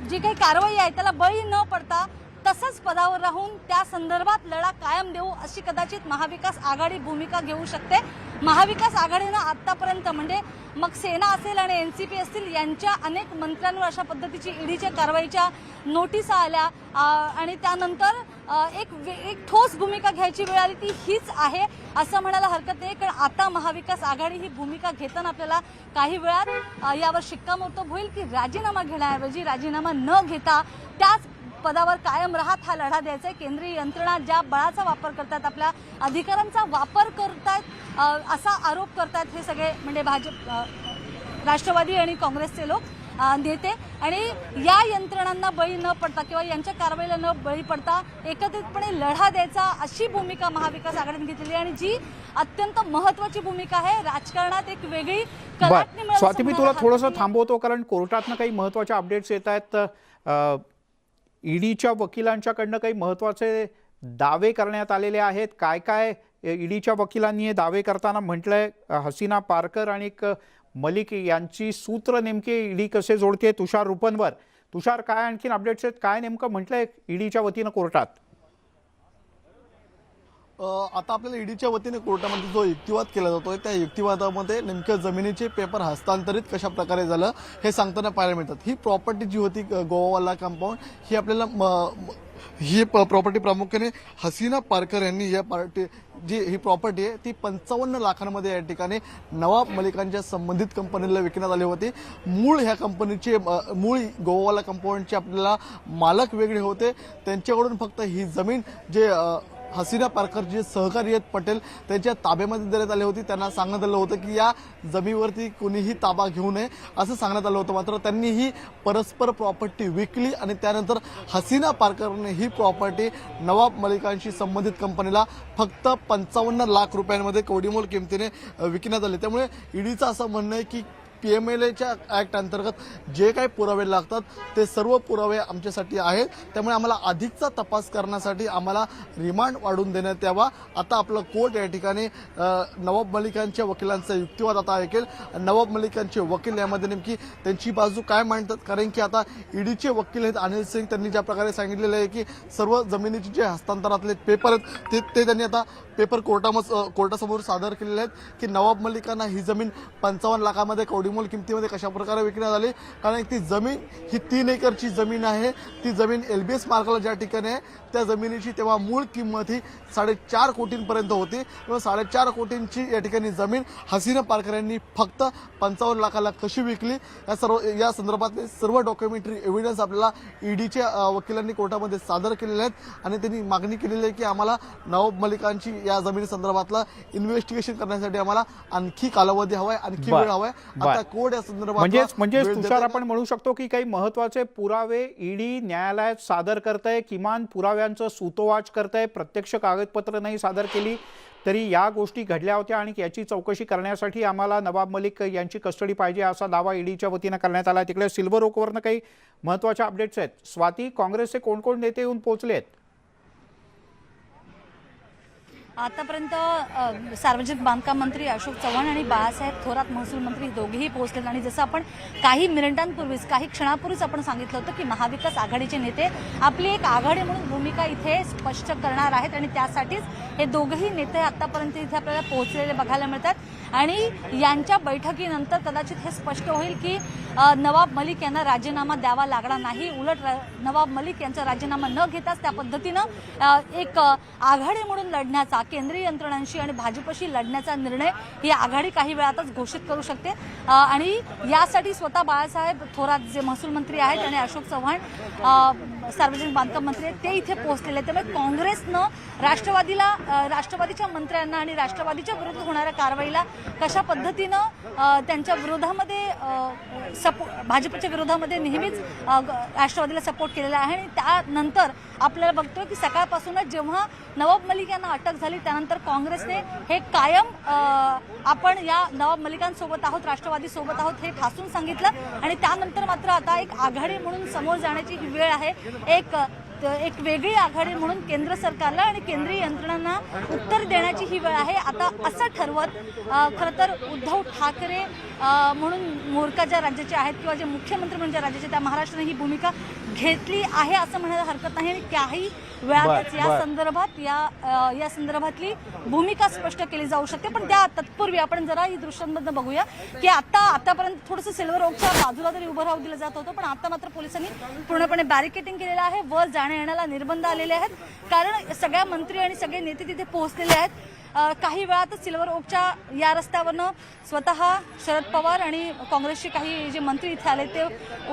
जी काही कारवाई आहे त्याला बळी न पडता तसंच पदावर राहून त्या संदर्भात लढा कायम देऊ अशी कदाचित महाविकास आघाडी भूमिका घेऊ शकते। महाविकास आघाडीनं आतापर्यंत म्हणजे मग सेना असेल आणि एनसीपी असतील यांच्या अनेक मंत्र्यांवर अशा पद्धतीची ईडीच्या कारवाईच्या नोटीसा आल्या आणि त्यानंतर एक ठोस भूमिका घ्यायची वेळ आली ती हीच आहे असं म्हणायला हरकत नाही। कारण आता महाविकास आघाडी ही भूमिका घेताना आपल्याला काही वेळात यावर शिक्कामोर्तब होईल की राजीनामा घेण्याऐवजी राजीनामा न घेता त्याच पदावर कायम राहत हा लढा द्यायचा आहे। केंद्रीय यंत्रणा ज्या बळाचा वापर करतात, आपल्या अधिकारांचा वापर करतात असा आरोप करतात हे सगळे म्हणजे राष्ट्रवादी आणि काँग्रेसचे लोक नेते आणि या यंत्रणांना बळी न पडता किंवा यांच्या कारवाईला न बळी पडता एकत्रितपणे लढा द्यायचा अशी भूमिका महाविकास आघाडीने घेतलेली आणि जी अत्यंत महत्त्वाची भूमिका आहे। राजकारणात एक वेगळी कलाटणी मिळाली। स्वाती, मी तुला थोडंसं थांबवतो कारण कोर्टातनं काही महत्त्वाचे अपडेट्स येत आहेत। ईडीच्या वकिलांच्याकडनं काही महत्त्वाचे दावे करण्यात आलेले आहेत। काय काय ईडीच्या वकिलांनी हे दावे करताना म्हटलंय? हसीना पारकर आणि मलिक यांची सूत्र नेमके ईडी कसे जोडते तुषार रुपनवर? तुषार, काय आणखीन अपडेट्स आहेत? काय नेमकं म्हटलंय ईडीच्या वतीनं कोर्टात? आता आपल्याला ईडीच्या वतीने कोर्टामध्ये जो युक्तिवाद केला जातोय त्या युक्तिवादामध्ये नेमकं जमिनीचे पेपर हस्तांतरित कशा प्रकारे झालं हे सांगताना पाहायला मिळतात। ही प्रॉपर्टी जी होती गोवावाला कंपाऊंड ही आपल्याला ही प्रॉपर्टी प्रामुख्याने हसीना पारकर यांनी जी ही प्रॉपर्टी आहे ती 55 लाखांमध्ये या ठिकाणी नवाब मलिकांच्या संबंधित कंपनीला विकण्यात आली होती। मूळ ह्या कंपनीचे मूळ गोवावाला कंपाऊंडचे आपल्याला मालक वेगळे होते, त्यांच्याकडून फक्त ही जमीन जे हसीना पारकर जे सहकारी आहेत पटेल त्यांच्या ताब्यामध्ये देण्यात आली होती। त्यांना सांगण्यात आलं होतं की या जमिनीवरती कोणीही ताबा घेऊ नये असं सांगण्यात आलं होतं। मात्र त्यांनी ही परस्पर प्रॉपर्टी विकली आणि त्यानंतर हसीना पारकरने ही प्रॉपर्टी नवाब मलिकांशी संबंधित कंपनीला फक्त 55 लाख रुपयांमध्ये कवडीमोल किमतीने विकण्यात आले। त्यामुळे ईडीचं असं म्हणणं आहे की PMLAच्या ऍक्ट अंतर्गत जे काही पुरावे लागतात ते सर्व पुरावे आमच्यासाठी आहेत, त्यामुळे आम्हाला अधिकचा तपास करण्यासाठी आम्हाला रिमांड वाढवून देण्यात यावा। आता आपलं कोर्ट या ठिकाणी नवाब मलिकांच्या वकिलांचा युक्तिवाद आता ऐकेल। नवाब मलिकांचे वकील यामध्ये नेमकी त्यांची बाजू काय मांडतात, कारण की आता ईडीचे वकील आहेत अनिल सिंग, त्यांनी ज्या प्रकारे सांगितलेलं आहे की सर्व जमिनीचे जे हस्तांतरातले पेपर आहेत ते त्यांनी आता पेपर कोर्टासमोर सादर केलेले आहेत की नवाब मलिकांना ही जमीन 55 लाखामध्ये कवडी कमोल किमतीमध्ये कशा प्रकारे विकण्यात आली, कारण ती जमीन ही 3 एकरची जमीन आहे. ती जमीन LBS मार्गाला ज्या ठिकाणी आहे त्या जमिनीची तेव्हा मूळ किंमत ही 4.5 कोटींपर्यंत होती. 4.5 कोटींची या ठिकाणी जमीन हसीना पारकर यांनी फक्त 55 लाखाला कशी विकली, या संदर्भातले सर्व डॉक्युमेंटरी एव्हिडन्स आपल्याला ईडीच्या वकिलांनी कोर्टामध्ये सादर केलेले आहेत आणि त्यांनी मागणी केलेली आहे की आम्हाला नवाब मलिकांची या जमिनी संदर्भातला इन्व्हेस्टिगेशन करण्यासाठी आम्हाला आणखी कालावधी हवाय, आणखी वेळ हवाय. आता कोर्ट या संदर्भात म्हणजे तुषार आपण म्हणू शकतो की काही महत्वाचे पुरावे ईडी न्यायालयात सादर करतंय, किमान पुराव्यांचं सूतोवाच करतंय, प्रत्यक्ष कागदपत्र नाही सादर केली तरी या गोष्टी घडल्या होत्या आणि याची चौकशी करण्यासाठी आम्हाला नवाब मलिक यांची कस्टडी पाहिजे असा दावा ईडीच्या वतीनं करण्यात आला. तिकडे सिल्वर ओकवरनं काही महत्त्वाच्या अपडेट्स आहेत. स्वाती, काँग्रेसचे कोण कोण नेते येऊन पोहोचले आहेत? आतापर्यंत सार्वजनिक बांधकाम मंत्री अशोक चव्हाण आणि बाळासाहेब थोरात महसूल मंत्री दोघेही पोहोचलेत आणि जसं आपण काही मिनिटांपूर्वीच काही क्षणापूर्वीच आपण सांगितलं होतं की महाविकास आघाडीचे नेते आपली एक आघाडी म्हणून भूमिका इथे स्पष्ट करणार आहेत आणि त्यासाठीच हे दोघेही नेते आतापर्यंत इथे आपल्याला पोहोचलेले बघायला मिळतात आणि यांच्या बैठकीनंतर कदाचित हे स्पष्ट होईल की नवाब मलिक यांना राजीनामा द्यावा लागणार नाही. उलट नवाब मलिक यांचा राजीनामा न घेताच त्या पद्धतीनं एक आघाडी म्हणून लढण्याचा, केंद्रीय यंत्रणांशी आणि भाजपशी लढण्याचा निर्णय ही आघाडी काही वेळातच घोषित करू शकते आणि यासाठी स्वतः बाळासाहेब थोरात जे महसूल मंत्री आहेत आणि अशोक चव्हाण सार्वजनिक बांधकाम मंत्री आहेत ते इथे पोहोचलेले आहेत. त्यामुळे काँग्रेसनं राष्ट्रवादीच्या मंत्र्यांना आणि राष्ट्रवादीच्या विरुद्ध होणाऱ्या कारवाईला कशा पद्धतीनं त्यांच्या विरोधामध्ये भाजपच्या विरोधामध्ये नेहमीच राष्ट्रवादीला सपोर्ट केलेला आहे आणि त्यानंतर आपल्याला बघतोय की सकाळपासूनच जेव्हा नवाब मलिक यांना अटक झाली त्यानंतर काँग्रेसने हे कायम आपण या नवाब मलिकांसोबत आहोत, राष्ट्रवादी सोबत आहोत हे ठासून सांगितलं आणि त्यानंतर मात्र आता एक आघाडी म्हणून समोर जाण्याची ही वेळ आहे. एक वेगळी आघाडी म्हणून केंद्र सरकारला आणि केंद्रीय यंत्रणांना उत्तर देण्याची ही वेळ आहे. आता असं ठरवत खरं तर उद्धव ठाकरे म्हणून मोर्चा ज्या राज्याचे आहेत किंवा जे मुख्यमंत्री म्हणून ज्या राज्याचे त्या महाराष्ट्राने ही भूमिका घेतली आहे असं म्हणायला हरकत नाही आणि त्याही वेळातच या संदर्भातली भूमिका स्पष्ट केली जाऊ शकते. पण त्या तत्पूर्वी आपण जरा ही दृश्यांमधनं बघूया की आतापर्यंत थोडंसं सिल्वर ओकच्या बाजूला तरी उभं राहू दिलं जात होतं पण आता मात्र पोलिसांनी पूर्णपणे बॅरिकेडिंग केलेलं आहे. वर जाण्या येण्याला निर्बंध आलेले आहेत कारण सगळ्या मंत्री आणि सगळे नेते तिथे पोहोचलेले आहेत. काही वेळातच सिल्वर ओकच्या या रस्त्यावरनं स्वतः शरद पवार आणि काँग्रेसचे काही जे मंत्री इथे आले ते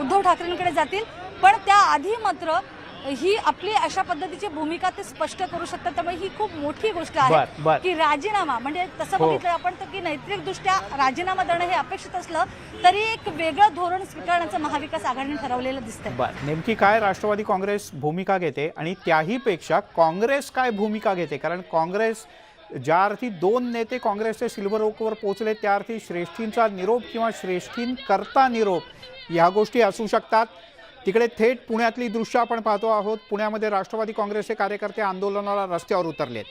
उद्धव ठाकरेंकडे जातील पण त्याआधी मात्र ही आपली अशा पद्धतीची भूमिका ते स्पष्ट करू शकतात. त्यामुळे ही खूप मोठी गोष्ट आहे की राजीनामा म्हणजे तसं बघितलं आपण तर की नैतिकदृष्ट्या राजीनामा देणं हे अपेक्षित असलं तरी एक वेगळं धोरण स्वीकारण्याचं महाविकास आघाडीने ठरवलेलं दिसतंय. नेमकी काय राष्ट्रवादी काँग्रेस भूमिका घेते आणि त्याही पेक्षा काँग्रेस काय भूमिका घेते? कारण काँग्रेस ज्या अर्थी 2 नेते काँग्रेसचे सिल्वर ओकवर पोहोचले त्या अर्थी श्रेष्ठींचा निरोप किंवा श्रेष्ठींकरता निरोप या गोष्टी असू शकतात. तिकडे थेट पुण्यातली दृश्य आपण पाहतो आहोत. पुण्यामध्ये राष्ट्रवादी काँग्रेसचे कार्यकर्ते आंदोलनाला रस्त्यावर उतरलेत.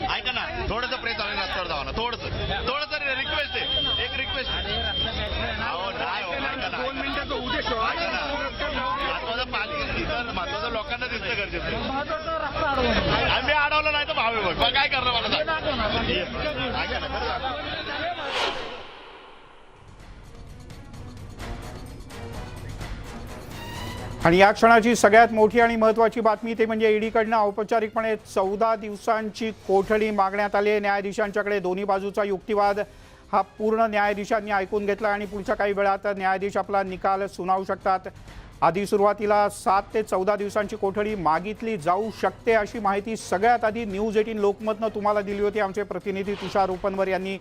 ऐका ना थोडंसं प्रेस आले रस्त्यावर जावा ना थोडंसं रिक्वेस्ट आहे एक रिक्वेस्ट महत्वाचं लोकांना दिसणं गरजेचं आम्ही अडवलं नाही तर भावे बघ काय करणार मला आणि या क्षणाची सगळ्यात मोठी आणि महत्त्वाची बातमी ते म्हणजे ईडीकडनं औपचारिकपणे 14 दिवसांची कोठडी मागण्यात आली आहे न्यायाधीशांच्याकडे. दोन्ही बाजूचा युक्तिवाद हा पूर्ण न्यायाधीशांनी ऐकून घेतला आणि पुढच्या काही वेळात न्यायाधीश आपला निकाल सुनावू शकतात. आधी सुरुवातीला 7 ते 14 दिवसांची कोठडी मागितली जाऊ शकते अशी माहिती सगळ्यात आधी न्यूज 18 लोकमतनं तुम्हाला दिली होती आमचे प्रतिनिधी तुषार उपनवर यांनी,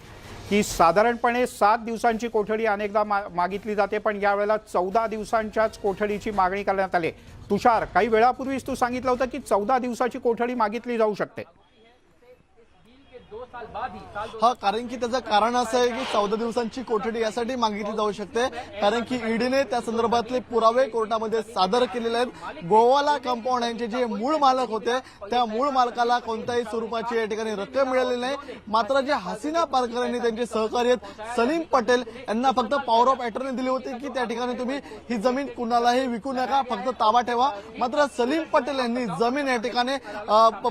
की साधारणपणे 7 दिवसांची कोठडी अनेकदा मागितली जाते, पण यावेळेला 14 दिवसांच्याच कोठडीची मागणी करण्यात आली. तुषार, काही वेळापूर्वीच तू सांगितलं होतं की 14 दिवसाची कोठडी मागितली जाऊ शकते. हा, कारण की त्याचं कारण असं आहे की 14 दिवसांची कोठडी यासाठी मागितली जाऊ शकते कारण की ईडीने त्या संदर्भातले पुरावे कोर्टामध्ये सादर केलेले आहेत. गोवाला कंपाऊंड यांचे जे मूळ मालक होते त्या मूळ मालकाला कोणत्याही स्वरूपाची या ठिकाणी रक्कम मिळालेली नाही. मात्र जे हसीना पारकर यांनी त्यांचे सहकारी आहेत सलीम पटेल यांना फक्त पॉवर ऑफ अटर्नी दिली होती की त्या ठिकाणी तुम्ही ही जमीन कुणालाही विकू नका, फक्त ताबा ठेवा. मात्र सलीम पटेल यांनी जमीन या ठिकाणी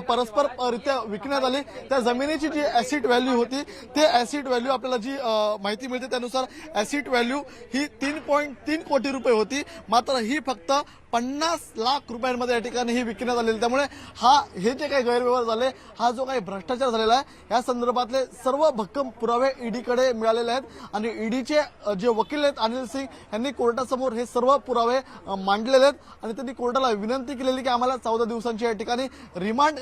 परस्पररित्या विकण्यात आली. त्या जमिनीची जी ऍसिड व्हॅल्यू होती ते ऍसिड व्हॅल्यू आपल्याला जी माहिती मिळते त्यानुसार ऍसिड व्हॅल्यू ही 3.3 कोटी रुपये होती. मात्र ही फक्त 50 लाख रुपयांमध्ये या ठिकाणी ही विकण्यात आलेली. त्यामुळे हे जे काही गैरव्यवहार झाले, हा जो काही भ्रष्टाचार झालेला आहे या संदर्भातले सर्व भक्कम पुरावे ईडीकडे मिळालेले आहेत आणि ईडीचे जे वकील आहेत अनिल सिंग यांनी कोर्टासमोर हे सर्व पुरावे मांडलेले आहेत आणि त्यांनी कोर्टाला विनंती केलेली की आम्हाला 14 दिवसांची या ठिकाणी रिमांड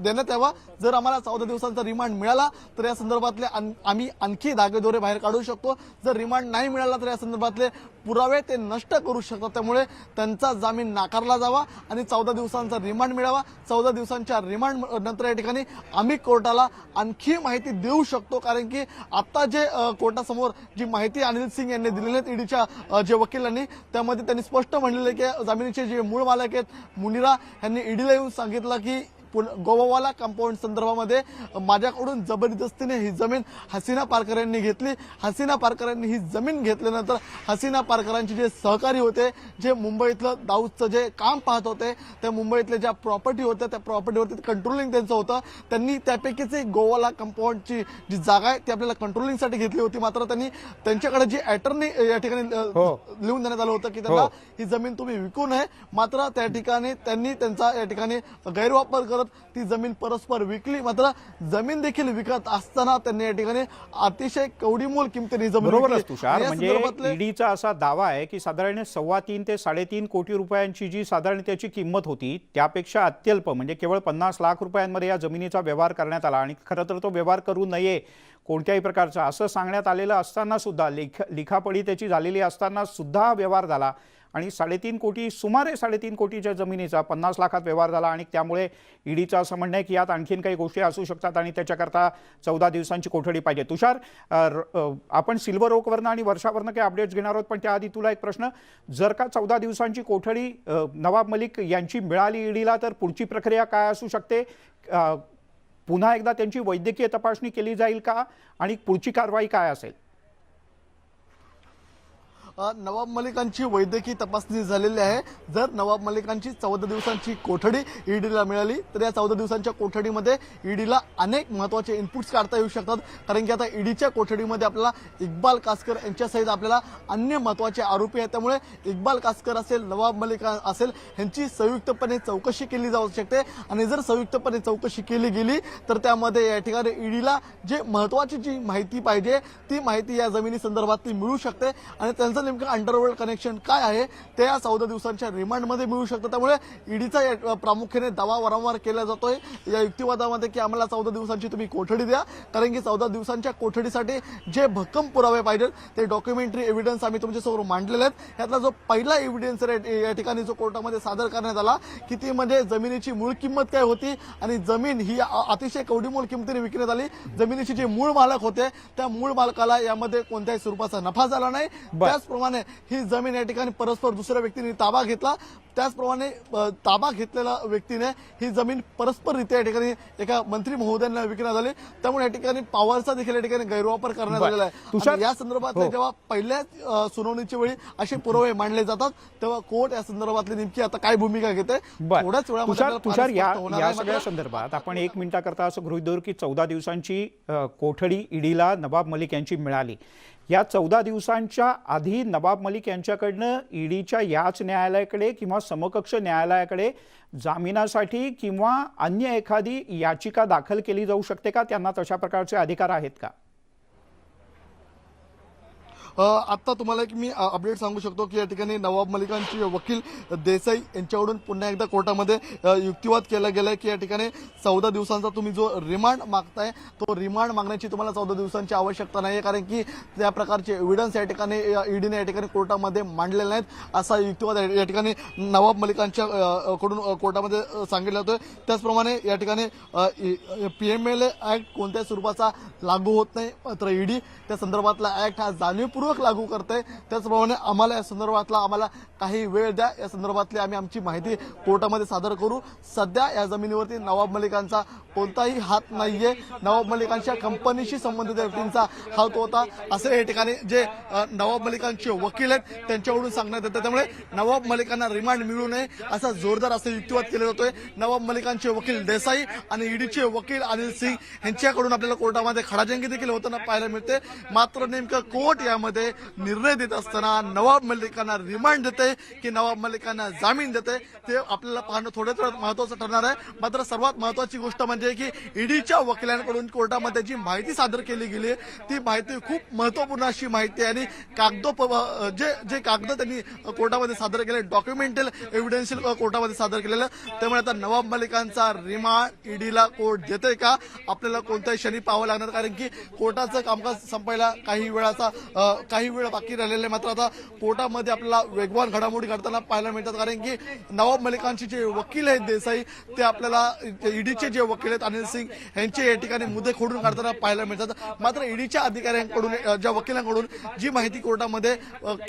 देण्यात यावा. जर आम्हाला 14 दिवसांचा रिमांड मिळाला तर या संदर्भातले आम्ही आणखी धागेदोरे बाहेर काढू शकतो. जर रिमांड नाही मिळाला तर या संदर्भातले पुरावे ते नष्ट करू शकतात. त्यामुळे त्यांचा जामीन नाकारला जावा आणि 14 दिवसांचा रिमांड मिळावा. 14 दिवसांच्या रिमांड नंतर या ठिकाणी आम्ही कोर्टाला आणखी माहिती देऊ शकतो. कारण की आता जे कोर्टासमोर जी माहिती अनिल सिंग यांनी दिलेली आहे ईडीच्या जे वकिलांनी, त्यामध्ये त्यांनी स्पष्ट म्हणलेले की जमिनीचे जे मूळ मालक आहेत मुनिरा यांनी ईडीला येऊन सांगितलं की गोवावाला कंपाऊंड संदर्भामध्ये माझ्याकडून जबरदस्तीने ही जमीन हसीना पारकर यांनी घेतली. हसीना पारकर यांनी ही जमीन घेतल्यानंतर हसीना पारकरांचे जे सहकारी होते, जे मुंबईतलं दाऊदचं जे काम पाहत होते, त्या मुंबईतल्या ज्या प्रॉपर्टी होत्या त्या प्रॉपर्टीवरती कंट्रोलिंग त्यांचं होतं. त्यांनी त्यापैकीच गोवाला कंपाऊंडची जी जागा आहे ती आपल्याला कंट्रोलिंगसाठी घेतली होती. मात्र त्यांनी त्यांच्याकडे जी अटर्नी या ठिकाणी लिहून देण्यात आलं होतं की त्यांना ही जमीन तुम्ही विकू नये. मात्र त्या ठिकाणी त्यांनी त्यांचा या ठिकाणी गैरवापर करत ती जमीन परस्पर विकली. मात्र जमीन देखील विकत असताना त्यांनी या ठिकाणी अतिशय कवडीमोल किमतीने जमीन बरोबरच तुषार, म्हणजे ईडीचा असा दावा आहे की साधारण 3.25 ते 3.5 कोटी रुपयांची जी साधारण त्याची किंमत होती त्यापेक्षा अत्यल्प म्हणजे केवळ 50 लाख रुपयांमध्ये या जमिनीचा व्यवहार करण्यात आला आणि खरं तर तो व्यवहार करू नये कोणत्याही प्रकारचा असं सांगण्यात आलेलं असताना सुद्धा लिखापडी त्याची झालेली असताना सुद्धा व्यवहार झाला आणि 3.5 कोटी सुमारे 3.5 कोटीच्या जमिनीचा 50 लाखात व्यवहार झाला. आणि त्यामुळे ईडीचं असं म्हणणं आहे की यात आणखीन काही गोष्टी असू शकतात आणि त्याच्याकरता 14 दिवसांची कोठडी पाहिजे. तुषार, आपण सिल्वर ओकवरनं आणि वर्षावरनं काही अपडेट्स घेणार आहोत, पण त्याआधी तुला एक प्रश्न, जर का 14 दिवसांची कोठडी नवाब मलिक यांची मिळाली ईडीला तर पुढची प्रक्रिया काय असू शकते? पुन्हा एकदा त्यांची वैद्यकीय तपासणी केली जाईल का आणि पुढची कारवाई काय असेल? नवाब मलिकांची वैद्यकीय तपासणी झालेली आहे. जर नवाब मलिकांची 14 दिवसांची कोठडी ईडीला मिळाली तर या 14 दिवसांच्या कोठडीमध्ये ईडीला अनेक महत्त्वाचे इनपुट्स काढता येऊ शकतात. कारण की आता ईडीच्या कोठडीमध्ये आपल्याला इक्बाल कासकर यांच्यासहित आपल्याला अन्य महत्त्वाचे आरोपी आहेत. त्यामुळे इक्बाल कासकर असेल, नवाब मलिक असेल, यांची संयुक्तपणे चौकशी केली जाऊ शकते आणि जर संयुक्तपणे चौकशी केली गेली तर त्यामध्ये या ठिकाणी ईडीला जे महत्त्वाची जी माहिती पाहिजे ती माहिती या जमिनी संदर्भातली मिळू शकते आणि त्यांचं नेमकं अंडरवर्ल्ड कनेक्शन काय आहे ते या 14 दिवसांच्या रिमांडमध्ये मिळू शकतं. त्यामुळे ईडीचा प्रामुख्याने दावा वारंवार केला जातोय या युक्तिवादामध्ये की आम्हाला 14 दिवसांची तुम्ही कोठडी द्या. कारण की 14 दिवसांच्या कोठडीसाठी जे भक्कम पुरावे पाहिजेत ते डॉक्युमेंटरी एव्हिडन्स आम्ही तुमच्यासमोर मांडलेले आहेत. यातला जो पहिला एव्हिडन्स या ठिकाणी जो कोर्टामध्ये सादर करण्यात आला की ती म्हणजे जमिनीची मूळ किंमत काय होती आणि जमीन ही अतिशय कवडीमोल किमतीने विकण्यात आली. जमिनीचे जे मूळ मालक होते त्या मूळ मालकाला यामध्ये कोणत्याही स्वरूपाचा नफा झाला नाही. त्याचप्रमाणे ही जमीन या ठिकाणी परस्पर दुसऱ्या व्यक्तीने ताबा घेतला. त्याचप्रमाणे ताबा घेतलेल्या व्यक्तीने ही जमीन परस्पररित्या या ठिकाणी एका मंत्री महोदयांना विकण्यात आली. त्यामुळे या ठिकाणी पॉवरचा देखील या ठिकाणी गैरवापर करण्यात आलेला आहे. या संदर्भात जेव्हा पहिल्या सुनावणीच्या वेळी असे पुरावे मांडले जातात तेव्हा कोर्ट या संदर्भातली नेमकी आता काय भूमिका घेते थोड्याच वेळामध्ये. तुषार, या सगळ्या संदर्भात आपण 1 मिनिटाकरता असं गृहीत धरू की 14 दिवसांची कोठडी ईडीला नवाब मलिक यांची मिळाली. या 14 दिवसांच्या आधी नवाब मलिक यांच्याकडनं ईडीच्या याच न्यायालयाकडे किंवा समकक्ष न्यायालयाकडे जामिनासाठी किंवा अन्य एखादी याचिका दाखल केली जाऊ शकते का? त्यांना तशा प्रकारचे अधिकार आहेत का? आत्ता तुम्हाला एक मी अपडेट सांगू शकतो की या ठिकाणी नवाब मलिकांचे वकील देसाई यांच्याकडून पुन्हा एकदा कोर्टामध्ये युक्तिवाद केला गेलाय की या ठिकाणी 14 दिवसांचा तुम्ही जो रिमांड मागताय तो रिमांड मागण्याची तुम्हाला 14 दिवसांची आवश्यकता नाही, कारण की त्या प्रकारचे एव्हिडन्स या ठिकाणी ईडीने या ठिकाणी कोर्टामध्ये मांडलेले नाहीत असा युक्तिवाद या ठिकाणी नवाब मलिकांच्या कडून कोर्टामध्ये सांगितलं होतं. त्याचप्रमाणे या ठिकाणी PMLA ऍक्ट कोणत्या स्वरूपाचा लागू होत नाही, मात्र ईडी त्या संदर्भातला ऍक्ट हा जाणीवपूर्वक लागू करते. त्याचप्रमाणे आम्हाला या संदर्भातला आम्हाला काही वेळ द्या, या संदर्भातली आम्ही आमची माहिती कोर्टामध्ये सादर करू. सध्या या जमिनीवरती नवाब मलिकांचा कोणताही हात नाहीये, नवाब मलिकांच्या कंपनीशी संबंधित व्यक्तींचा हात होता असं या ठिकाणी जे नवाब मलिकांचे वकील आहेत त्यांच्याकडून सांगण्यात येतं. त्यामुळे नवाब मलिकांना रिमांड मिळू नये असा जोरदार असा युक्तिवाद केला जातोय. नवाब मलिकांचे वकील देसाई आणि ईडीचे वकील अनिल सिंग यांच्याकडून आपल्याला कोर्टामध्ये खडाजंगी देखील होताना पाहायला मिळते. मात्र नेमकं कोर्ट यामध्ये निर्णय देत असताना नवाब मलिकांना रिमांड देते की नवाब मलिकांना जामीन देते ते आपल्याला पाहणं थोडंच महत्वाचं ठरणार आहे. मात्र सर्वात महत्वाची गोष्ट म्हणजे की ईडीच्या वकिलांकडून कोर्टामध्ये जी माहिती सादर केली गेली ती माहिती खूप महत्वपूर्ण अशी माहिती आहे आणि जे कागद त्यांनी कोर्टामध्ये सादर केले डॉक्युमेंटल एव्हिडन्शियल कोर्टामध्ये सादर केलेलं. त्यामुळे आता नवाब मलिकांचा रिमांड ईडीला कोर्ट देते का आपल्याला कोणत्याही क्षणी पाहावं लागणार, कारण की कोर्टाचं कामकाज संपायला काही वेळ बाकी राहिलेले. मात्र आता कोर्टामध्ये आपल्याला वेगवान घडामोडी घडताना पाहायला मिळतात, कारण की नवाब मलिकांचे जे वकील आहेत देसाई ते आपल्याला ईडीचे जे वकील आहेत अनिल सिंग यांचे या ठिकाणी मुद्दे खोडून काढताना पाहायला मिळतात. मात्र ईडीच्या अधिकाऱ्यांकडून ज्या वकिलांकडून जी माहिती कोर्टामध्ये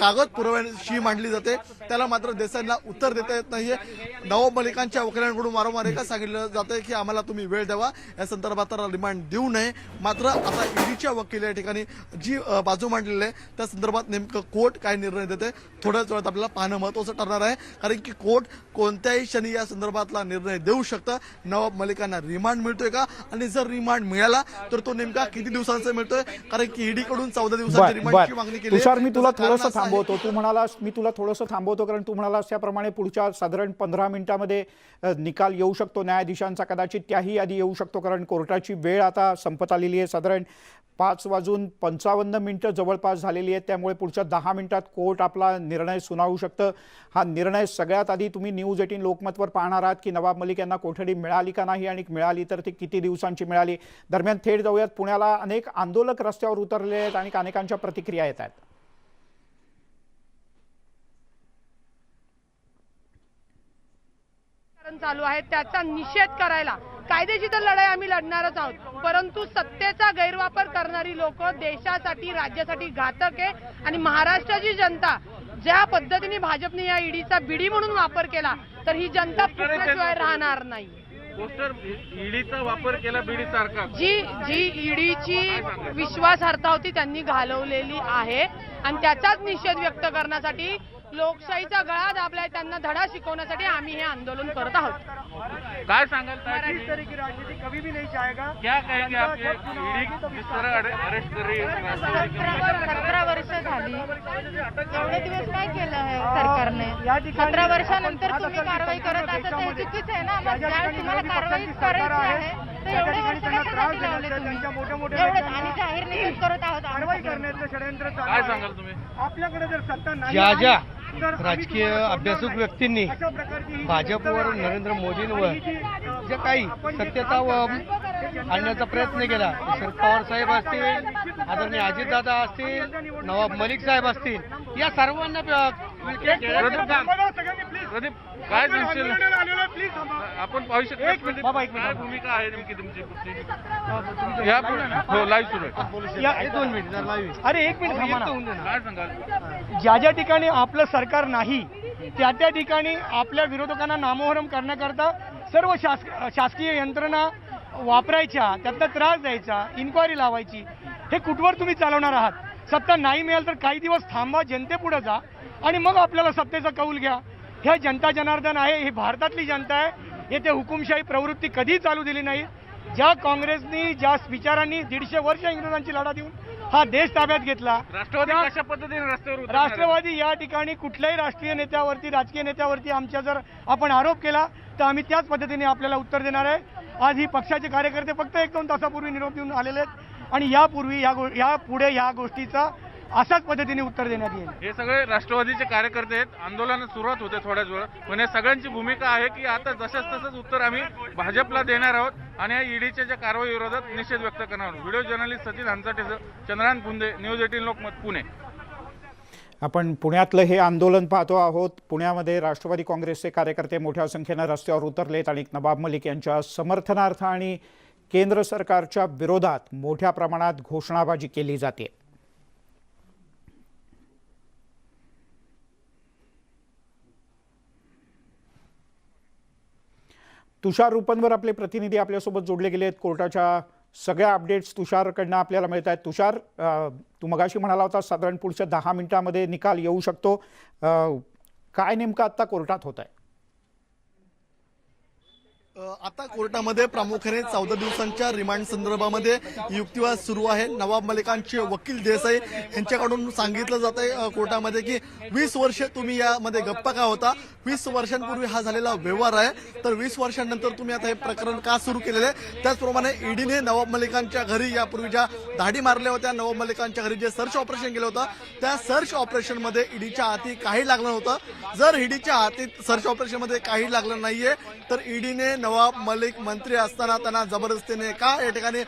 कागद पुराव्याशी मांडली जाते त्याला मात्र देसाईंना उत्तर देता येत नाहीये. नवाब मलिकांच्या वकिलांकडून वारंवार एकच सांगितलं जातंय की आम्हाला तुम्ही वेळ द्यावा, या संदर्भात रिमांड देऊ नये. मात्र आता ईडीच्या वकील या ठिकाणी जी बाजू मांडलेली आहे त्या संदर्भात नेमकं कोर्ट काय निर्णय देते थोड्याच वेळात आपल्याला पाहणं महत्वाचं ठरणार आहे, कारण की कोर्ट कोणत्याही क्षणी या संदर्भातला निर्णय देऊ शकतं. नवाब मलिकांना रिमांड मिळतोय का, आणि जर रिमांड मिळाला तर तो नेमका किती दिवसांचा मिळतोय, कारण की ईडी कडून 14 दिवसांची रिमांडची मागणी केली. तुषार, मी तुला थोडंसं थांबवतो. तू म्हणालास मी तुला थोडंसं थांबवतो कारण तू म्हणालास त्याप्रमाणे पुढच्या साधारण 15 मिनिटांमध्ये निकाल येऊ शकतो न्यायाधीशांचा, कदाचित त्याही आधी येऊ शकतो, कारण कोर्टाची वेळ आता संपत आलेली आहे. साधारण 5:55 जवळपास झालेली आहेत. त्यामुळे पुढच्या 10 मिनिटात कोर्ट आपला निर्णय सुनावू शकतं. हा निर्णय सगळ्यात आधी तुम्ही न्यूज 18 लोकमतवर पाहणार आहात की नवाब मलिक यांना कोठडी मिळाली का नाही, आणि मिळाली तर ती किती दिवसांची मिळाली. दरम्यान थेट जाऊयात पुण्याला. अनेक आंदोलक रस्त्यावर उतरले आहेत आणि अनेकांच्या प्रतिक्रिया येत आहेत. चालू आहे त्याचा निषेध करायला कायदेशीर तर लढाई आम्ही लढणारच आहोत, परंतु सत्तेचा गैरवापर करणारी लोक देशासाठी राज्यासाठी घातक आहे. आणि महाराष्ट्राची जनता ज्या पद्धतीने भाजपने या ईडीचा बिडी म्हणून वापर केला तर ही जनता फुटल्याशिवाय राहणार नाही. ईडीचा वापर केला बीडी सारखा जी ईडीची विश्वासार्हता होती त्यांनी घालवलेली आहे आणि त्याचाच निषेध व्यक्त करण्यासाठी लोकशाहीचा गळा दाबलाय त्यांना धडा शिकवण्यासाठी आम्ही हे आंदोलन करत आहोत. काय सांगाल राजनीति कभी भी नहीं चाहेगा, क्या कहेंगे आप ये ईडी जिस तरह अरेस्ट कर रही है? 17 वर्ष झाली, एवढे दिवस काय केलं आहे सरकारने? 17 वर्षानंतर तुम्ही कारवाई करत असाल तर चुकीच आहे ना. मग ज्यावेळेस तुम्हाला कारवाई करायची आहे तर एवढे वर्ष कशासाठी लावले तुम्ही? एवढंच आणि जाहीर निषेध करत आहोत कारवाई करण्याचं षडयंत्र. काय सांगाल तुम्ही? आपल्याकडे जर सत्ता नाही ज्या राजकीय अभ्यासक व्यक्तींनी भाजपवर नरेंद्र मोदींवर जे काही सत्यता आणण्याचा प्रयत्न केला, शरद पवार साहेब असतील, आदरणीय अजितदादा असतील, नवाब मलिक साहेब असतील, या सर्वांना काय सांगशील? आपण पाहू शकतो काय भूमिका आहे नेमकी तुमची? लाईव्ह सुरू आहे. 2 मिनिट. अरे 1 मिनिट. काय सांगाल? ज्या ठिकाणी आपलं सरकार नाही त्या ठिकाणी आपल्या विरोधकांना नामोहरम करण्याकरता सर्व शासकीय यंत्रणा वापरायच्या, त्यातला त्रास द्यायचा, इन्क्वायरी लावायची, हे कुठवर तुम्ही चालवणार आहात? सत्ता नाही मिळाल तर काही दिवस थांबा, जनतेपुढे जा आणि मग आपल्याला सत्तेचा कौल घ्या. ह्या जनता जनार्दन आहे, ही भारतातली जनता आहे. येथे हुकुमशाही प्रवृत्ती कधी चालू दिली नाही. ज्या काँग्रेसनी ज्या विचारांनी 150 वर्ष इंग्रजांची लढा देऊन हा देश ताब्यात घेतला. राष्ट्रवादी कशा पद्धतीने रस्त्यावर उतरणार आहे? राष्ट्रवादी या ठिकाणी कुठल्याही राष्ट्रीय नेत्यावरती, राजकीय नेत्यावरती आमच्या जर आपण आरोप केला तर आम्ही त्याच पद्धतीने आपल्याला उत्तर देणार आहे. आज ही पक्षाचे कार्यकर्ते फक्त 1-2 तासापूर्वी निरोप देऊन आलेले आहेत आणि यापूर्वी यापुढे ह्या गोष्टीचा अशाच पद्धतीने उत्तर देण्यात येईल. हे सगळे राष्ट्रवादीचे कार्यकर्ते आहेत. आंदोलन सुरुवात होते थोड्याच वेळ, पण या सगळ्यांची भूमिका आहे की आता जसंच तसंच उत्तर आम्ही भाजपला देणार आहोत आणि या ईडीच्या ज्या कारवाई विरोधात निषेध व्यक्त करणार आहोत. व्हिडिओ जर्नलिस्ट सचिन हंचाटेसह चंद्रकांत पुंदे, न्यूज 18 लोकमत, पुणे. आपण पुण्यातलं हे आंदोलन पाहतो आहोत. पुण्यामध्ये राष्ट्रवादी काँग्रेसचे कार्यकर्ते मोठ्या संख्येनं रस्त्यावर उतरलेत आणि नवाब मलिक यांच्या समर्थनार्थ आणि केंद्र सरकारच्या विरोधात मोठ्या प्रमाणात घोषणाबाजी केली जाते. तुषार रूपनवर आपले प्रतिनिधी आपल्यासोबत जोडले गेले आहेत. कोर्टाच्या सगळ्या अपडेट्स तुषारकडनं आपल्याला मिळत आहेत. तुषार, तू मगाशी म्हणाला होता साधारण पुढच्या 10 मिनिटांमध्ये निकाल येऊ शकतो. काय नेमकं आता कोर्टात होत आहे? आता कोर्टामध्ये प्रामुख्याने 14 दिवसांच्या रिमांड संदर्भामध्ये युक्तिवाद सुरू आहे. नवाब मलिकांचे वकील देसाई यांच्याकडून सांगितलं जात आहे कोर्टामध्ये की 20 वर्ष तुम्ही यामध्ये गप्पा का होता, 20 वर्षांपूर्वी हा झालेला व्यवहार आहे, तर 20 वर्षांनंतर तुम्ही आता हे प्रकरण का सुरू केलेलं आहे. त्याचप्रमाणे ईडीने नवाब मलिकांच्या घरी यापूर्वी ज्या धाडी मारल्या होत्या, नवाब मलिकांच्या घरी जे सर्च ऑपरेशन केलं होतं, त्या सर्च ऑपरेशनमध्ये ईडीच्या हाती काही लागलं नव्हतं. जर ईडीच्या हाती सर्च ऑपरेशनमध्ये काही लागलं नाहीये तर ईडीने नवाब मलिक मंत्री असताना त्यांना जबरदस्तीने का या ठिकाणी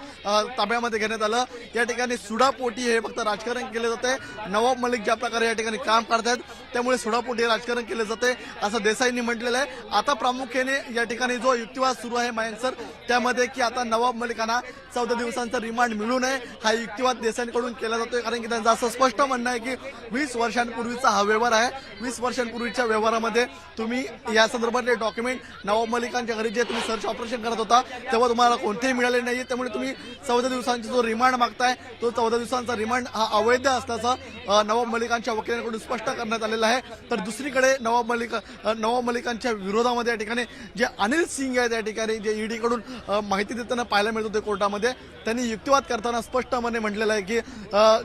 ताब्यामध्ये घेण्यात आलं. या ठिकाणी सुडापोटी हे फक्त राजकारण केले जाते. नवाब मलिक ज्या प्रकारे या ठिकाणी काम करतात त्यामुळे सुडापोटी राजकारण केले जाते असं देसाईंनी म्हटलेलं आहे. आता प्रामुख्याने या ठिकाणी जो युक्तिवाद सुरू आहे मयंक सर, त्यामध्ये की आता नवाब मलिकांना 14 दिवसांचा रिमांड मिळू नये हा युक्तिवाद देसाईंकडून केला जातोय. कारण की त्यांचं असं स्पष्ट म्हणणं आहे की 20 वर्षांपूर्वीचा हा व्यवहार आहे. 20 वर्षांपूर्वीच्या व्यवहारामध्ये तुम्ही या संदर्भातले डॉक्युमेंट नवाब मलिकांच्या घरी जे तुम्ही सर्च ऑपरेशन करत होता तेव्हा तुम्हाला कोणतेही मिळाले नाहीये. त्यामुळे तुम्ही 14 दिवसांचा जो रिमांड मागताय तो 14 दिवसांचा रिमांड हा अवैध असल्याचं नवाब मलिकांच्या वकिलांकडून स्पष्ट करण्यात आलेलं आहे. तर दुसरीकडे नवाब मलिकांच्या विरोधामध्ये या ठिकाणी जे अनिल सिंग आहेत या ठिकाणी जे ईडीकडून माहिती देताना पाहायला मिळत होते कोर्टामध्ये, त्यांनी युक्तिवाद करताना स्पष्टपणे म्हटलेलं आहे की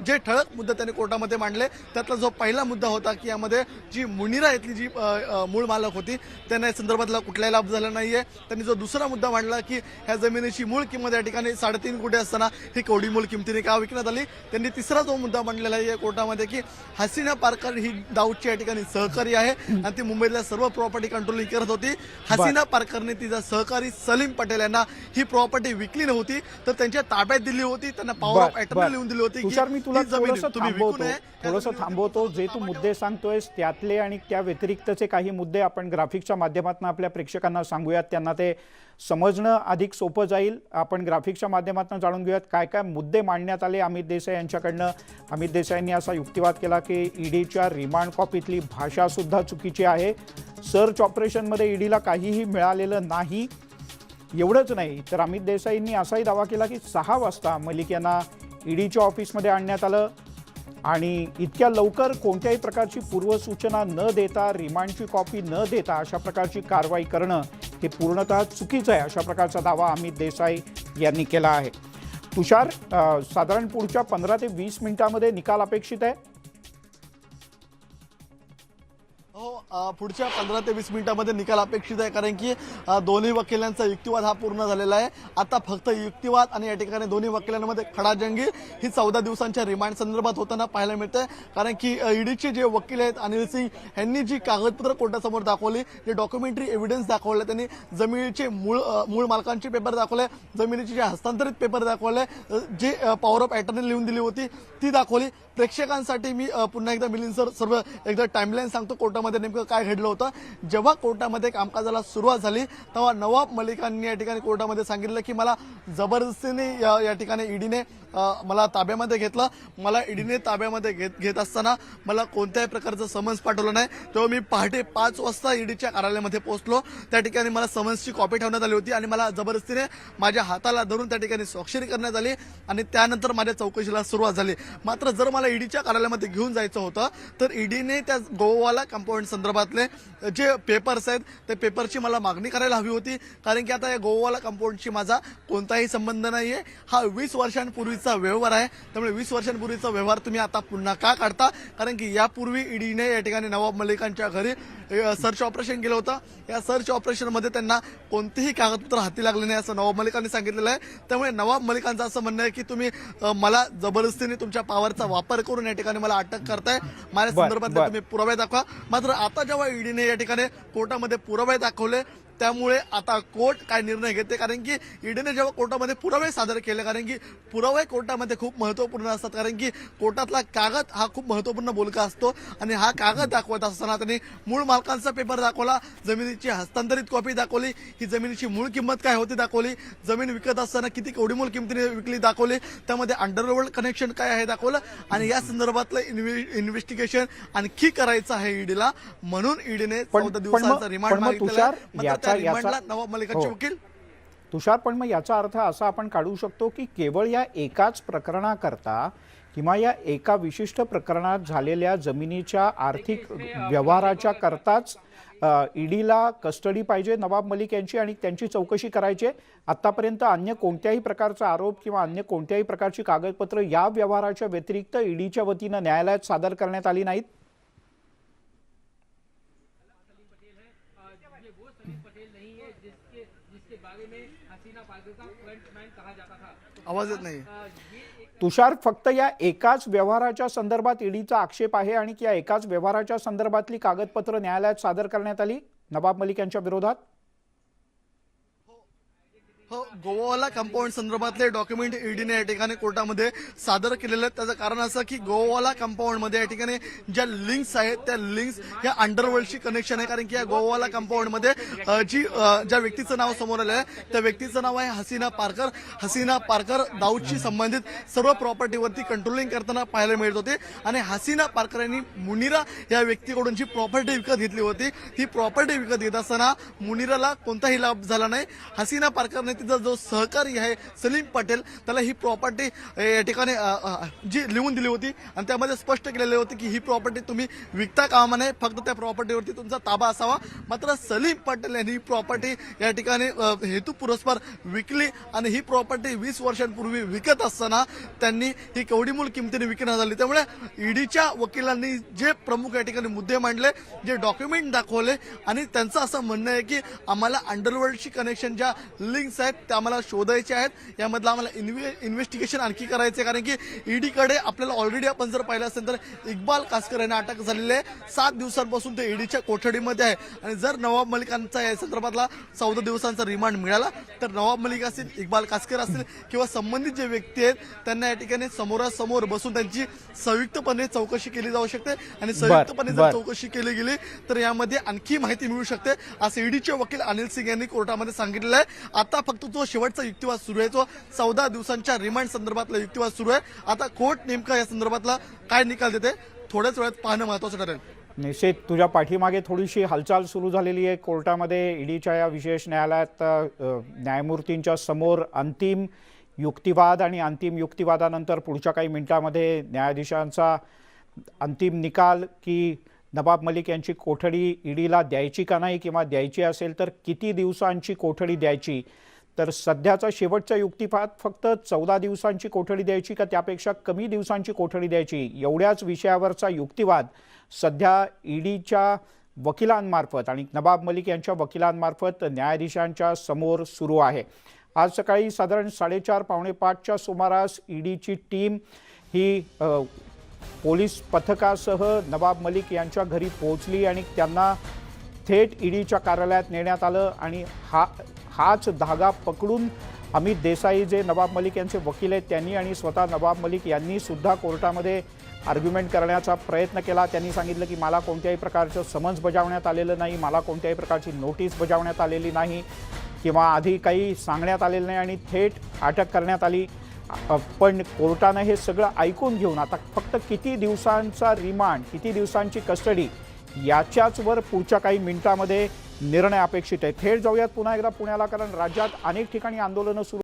जे ठळक मुद्दे त्यांनी कोर्टामध्ये मांडले त्यातला जो पहिला मुद्दा होता की यामध्ये जी मुनिरा इथली जी मूळ मालक होती त्यांना या संदर्भातला कुठलाही लाभ झाला नाहीये. त्यांनी जो दुसरा मुद्दा मांडला की ह्या जमिनीची मूळ किंमत या ठिकाणी 3.5 कोटी असताना ही कवडी मूळ किमतीने का विकण्यात आली. त्यांनी तिसरा जो मुद्दा मांडलेला आहे कोर्टामध्ये की हसीना पारकर ही दाऊदची या ठिकाणी सहकारी आहे आणि ती मुंबईतल्या सर्व प्रॉपर्टी कंट्रोलिंग करत होती. हसीना पारकरने तिचा सहकारी सलीम पटेल यांना ही प्रॉपर्टी विकली नव्हती तर त्यांच्या ताब्यात दिली होती, त्यांना पॉवर ऑफ अटर्नी लिहून दिली होती. तुषार, मी तुला थोडंसं थांबवतो. जे तू मुद्दे सांगतोयस त्यातले आणि त्या व्यतिरिक्तचे काही मुद्दे आपण ग्राफिक्सच्या माध्यमातून आपल्या प्रेक्षकांना सांगूयात, त्यांना ते समजणं अधिक सोपं जाईल. आपण ग्राफिक्सच्या माध्यमातून जाणून घेऊयात काय काय मुद्दे मांडण्यात आले अमित देसाई यांच्याकडनं. अमित देसाईंनी असा युक्तिवाद केला की ईडीच्या रिमांड कॉपीतली भाषा सुद्धा चुकीची आहे. सर्च ऑपरेशनमध्ये ईडीला काहीही मिळालेलं नाही. एवढंच नाही तर अमित देसाईंनी असाही दावा केला की 6 वाजता मलिक यांना ईडीच्या ऑफिसमध्ये आणण्यात आलं आणि इतक्या लवकर कोणत्याही प्रकारची पूर्वसूचना न देता, रिमांडची कॉपी न देता अशा प्रकारची कारवाई करणं हे पूर्णतः चुकीचं आहे, अशा प्रकारचा दावा अमित देसाई यांनी केला आहे. तुषार, साधारण पुढच्या 15 ते 20 मिनिटांमध्ये निकाल अपेक्षित आहे. पुढच्या 15 ते 20 मिनिटांमध्ये निकाल अपेक्षित आहे कारण की दोन्ही वकिलांचा युक्तिवाद हा पूर्ण झालेला आहे. आता फक्त युक्तिवाद आणि या ठिकाणी दोन्ही वकिलांमध्ये खडाजंगी ही 14 दिवसांच्या रिमांड संदर्भात होताना पाहायला मिळते. कारण की ईडीचे जे वकील आहेत अनिल सिंग यांनी जी कागदपत्र कोर्टासमोर दाखवली, जे डॉक्युमेंटरी एव्हिडन्स दाखवले, त्यांनी जमिनीचे मूळ मालकांचे पेपर दाखवले, जमिनीचे जे हस्तांतरित पेपर दाखवले, जे पॉवर ऑफ अटर्नी लिहून दिली होती ती दाखवली. प्रेक्षकांसाठी मी पुन्हा एकदा मिलिंद सर सर्व एकदा टाइमलाईन सांगतो कोर्टामध्ये नेमकं काय घडलं होतं. जेव्हा कोर्टामध्ये कामकाजाला सुरुवात झाली तेव्हा नवाब मलिकांनी या ठिकाणी कोर्टामध्ये सांगितलं की मला जबरदस्तीने या ठिकाणी ईडीने मला ताब्यामध्ये घेतलं. मला ईडीने ताब्यामध्ये घेत असताना मला कोणत्याही प्रकारचं समन्स पाठवलं नाही. तेव्हा मी पहाटे 5 वाजता ईडीच्या कार्यालयामध्ये पोहोचलो. त्या ठिकाणी मला समन्सची कॉपी ठेवण्यात आली होती आणि मला जबरदस्तीने माझ्या हाताला धरून त्या ठिकाणी स्वाक्षरी करण्यात आली आणि त्यानंतर माझ्या चौकशीला सुरुवात झाली. मात्र जर मला ईडीच्या कार्यालयामध्ये घेऊन जायचं होतं तर ईडीने त्या गोवाला कंपाऊंड संदर्भात संदर्भातले जे पेपर्स आहेत ते पेपरची मला मागणी करायला हवी होती, कारण की आता या गोवाला कंपाऊंडशी माझा कोणताही संबंध नाहीये. हा 20 वर्षांपूर्वीचा व्यवहार आहे. त्यामुळे 20 वर्षांपूर्वीचा व्यवहार तुम्ही आता पुन्हा का काढता? कारण की यापूर्वी ईडीने या ठिकाणी नवाब मलिकांच्या घरी सर्च ऑपरेशन केलं होतं. या सर्च ऑपरेशनमध्ये त्यांना कोणतेही कागदपत्र हाती लागले नाही असं नवाब मलिकांनी सांगितलेलं आहे. त्यामुळे नवाब मलिकांचं असं म्हणणं आहे की तुम्ही मला जबरदस्तीने तुमच्या पॉवरचा वापर करून या ठिकाणी मला अटक करताय, माझ्या संदर्भातले तुम्ही पुरावे दाखवा. मात्र आता जेव्हा ईडीने या ठिकाणी कोर्टामध्ये पुरावे दाखवले त्यामुळे आता कोर्ट काय निर्णय घेते, कारण की ईडीने जेव्हा कोर्टामध्ये पुरावे सादर केले, कारण की पुरावे कोर्टामध्ये खूप महत्त्वपूर्ण असतात, कारण की कोर्टातला कागद हा खूप महत्त्वपूर्ण बोलका असतो आणि हा कागद दाखवत असताना त्यांनी मूळ मालकांचा पेपर दाखवला, जमिनीची हस्तांतरित कॉपी दाखवली, ही जमिनीची मूळ किंमत काय होती दाखवली, जमीन विकत असताना किती केवढी किमतीने विकली दाखवली, त्यामध्ये अंडरवर्ल्ड कनेक्शन काय आहे दाखवलं आणि या संदर्भातलं इन्व्हेस्टिगेशन आणखी करायचं आहे ईडीला. म्हणून ईडीने 14 दिवसांचा रिमांड मागितला. नवाब मलिकांचे वकील तुषार, पण मग याचा अर्थ असा आपण काढू शकतो की केवळ या एकाच प्रकरणाकरता किंवा या एका विशिष्ट प्रकरणात झालेल्या जमिनीच्या आर्थिक व्यवहाराच्या करताच ईडीला कस्टडी पाहिजे नवाब मलिक यांची आणि त्यांची चौकशी करायची. आतापर्यंत अन्य कोणत्याही प्रकारचा आरोप किंवा अन्य कोणत्याही प्रकारची कागदपत्र या व्यवहाराच्या व्यतिरिक्त ईडीच्या वतीनं न्यायालयात सादर करण्यात आली नाहीत. आवाज येत नाही. तुषार, फक्त या एकाच व्यवहाराच्या संदर्भात ईडीचा आक्षेप आहे आणि या एकाच व्यवहाराच्या संदर्भातली कागदपत्र न्यायालयात सादर करण्यात आली नवाब मलिक यांच्या विरोधात. गोवाला कंपाऊंड संदर्भातले डॉक्युमेंट ईडीने या ठिकाणी कोर्टामध्ये सादर केलेले आहेत. त्याचं कारण असं की गोवाला कंपाऊंडमध्ये या ठिकाणी ज्या लिंक्स आहेत त्या लिंक्स या अंडरवर्ल्डशी कनेक्शन आहे, कारण की या गोवाला कंपाऊंडमध्ये ज्या व्यक्तीचं नाव समोर आलं आहे त्या व्यक्तीचं नाव आहे हसीना पारकर. हसीना पारकर दाऊदशी संबंधित सर्व प्रॉपर्टीवरती कंट्रोलिंग करताना पाहायला मिळत होते आणि हसीना पारकर यांनी मुनिरा या व्यक्तीकडून जी प्रॉपर्टी विकत घेतली होती, ही प्रॉपर्टी विकत घेत असताना मुनिराला कोणताही लाभ झाला नाही. हसीना पारकरने तिचा जो सहकारी आहे सलीम पटेल त्याला ही प्रॉपर्टी या ठिकाणी जी लिहून दिली होती आणि त्यामध्ये स्पष्ट केलेले होते की ही प्रॉपर्टी तुम्ही विकता कामा नये, फक्त त्या प्रॉपर्टीवरती तुमचा ताबा असावा. मात्र सलीम पटेल यांनी ही प्रॉपर्टी या ठिकाणी हेतू पुरस्पर विकली आणि ही प्रॉपर्टी 20 वर्षांपूर्वी विकत असताना त्यांनी ही केवढी किमतीने विकण्यात आली. त्यामुळे ईडीच्या वकिलांनी जे प्रमुख या ठिकाणी मुद्दे मांडले, जे डॉक्युमेंट दाखवले आणि त्यांचं असं म्हणणं आहे की आम्हाला अंडरवर्ल्डशी कनेक्शन ज्या लिंक्स आहेत त्या आम्हाला शोधायचे आहेत, यामधलं आम्हाला इन्व्हेस्टिगेशन आणखी करायचे, कारण की ईडीकडे आपल्याला ऑलरेडी आपण जर पाहिलं असेल तर इक्बाल कासकर यांना अटक झालेली आहे. 7 दिवसांपासून ते ईडीच्या कोठडीमध्ये आहे आणि जर नवाब मलिकांचा या संदर्भातला 14 दिवसांचा रिमांड मिळाला तर नवाब मलिक असतील, इक्बाल कासकर असतील किंवा संबंधित जे व्यक्ती आहेत त्यांना या ठिकाणी समोरासमोर बसून त्यांची संयुक्तपणे चौकशी केली जाऊ शकते आणि संयुक्तपणे जर चौकशी केली गेली तर यामध्ये आणखी माहिती मिळू शकते, असं ईडीचे वकील अनिल सिंग यांनी कोर्टामध्ये सांगितलेलं आहे. आता फक्त जो शेवटचा युक्तिवाद सुरू आहे तो 14 दिवसांच्या रिमांड संदर्भातला युक्तिवाद सुरू आहे. आता कोर्ट नेमका या संदर्भातला काय निकाल देते थोड्याच वेळात पाहणं महत्वाचं ठरेल. निश्चित तुझ्या पाठीमागे थोडीशी हालचाल सुरू झालेली आहे कोर्टामध्ये. ईडीच्या या विशेष न्यायालयात न्यायमूर्तींच्या समोर अंतिम युक्तिवाद आणि अंतिम युक्तिवादानंतर पुढच्या काही मिनिटांमध्ये न्यायाधीशांचा अंतिम निकाल की नवाब मलिक यांची कोठडी ईडीला द्यायची का नाही किंवा द्यायची असेल तर किती दिवसांची कोठडी द्यायची. तर सध्याचा शेवटचा युक्तिवाद फक्त 14 दिवसांची कोठडी द्यायची का त्यापेक्षा कमी दिवसांची कोठडी द्यायची, एवढ्याच विषयावरचा युक्तिवाद सध्या ईडीच्या वकिलांमार्फत आणि नवाब मलिक यांच्या वकिलांमार्फत न्यायाधीशांच्या समोर सुरू आहे. आज सकाळी साधारण 4:30-4:45च्या सुमारास ईडीची टीम ही पोलीस पथकासह नवाब मलिक यांच्या घरी पोहोचली आणि त्यांना थेट ईडीच्या कार्यालयात नेण्यात आलं आणि हाच धागा पकडून अमित देसाई जे नवाब मलिक यांचे वकील आहेत त्यांनी आणि स्वतः नवाब मलिक यांनी सुद्धा कोर्टामध्ये आर्ग्युमेंट करण्याचा प्रयत्न केला. त्यांनी सांगितलं की मला कोणत्याही प्रकारचं समन्स बजावण्यात आलेलं नाही, मला कोणत्याही प्रकारची नोटीस बजावण्यात आलेली नाही किंवा आधी काही सांगण्यात आलेलं नाही आणि थेट अटक करण्यात आली. पण कोर्टानं हे सगळं ऐकून घेऊन आता फक्त किती दिवसांचा रिमांड, किती दिवसांची कस्टडी याच्याच वर पुढच्या काही मिनिटांमध्ये निर्णय अपेक्षित आहे. थेट जाऊयात पुन्हा एकदा पुण्याला, कारण राज्यात अनेक ठिकाणी आंदोलनं सुरू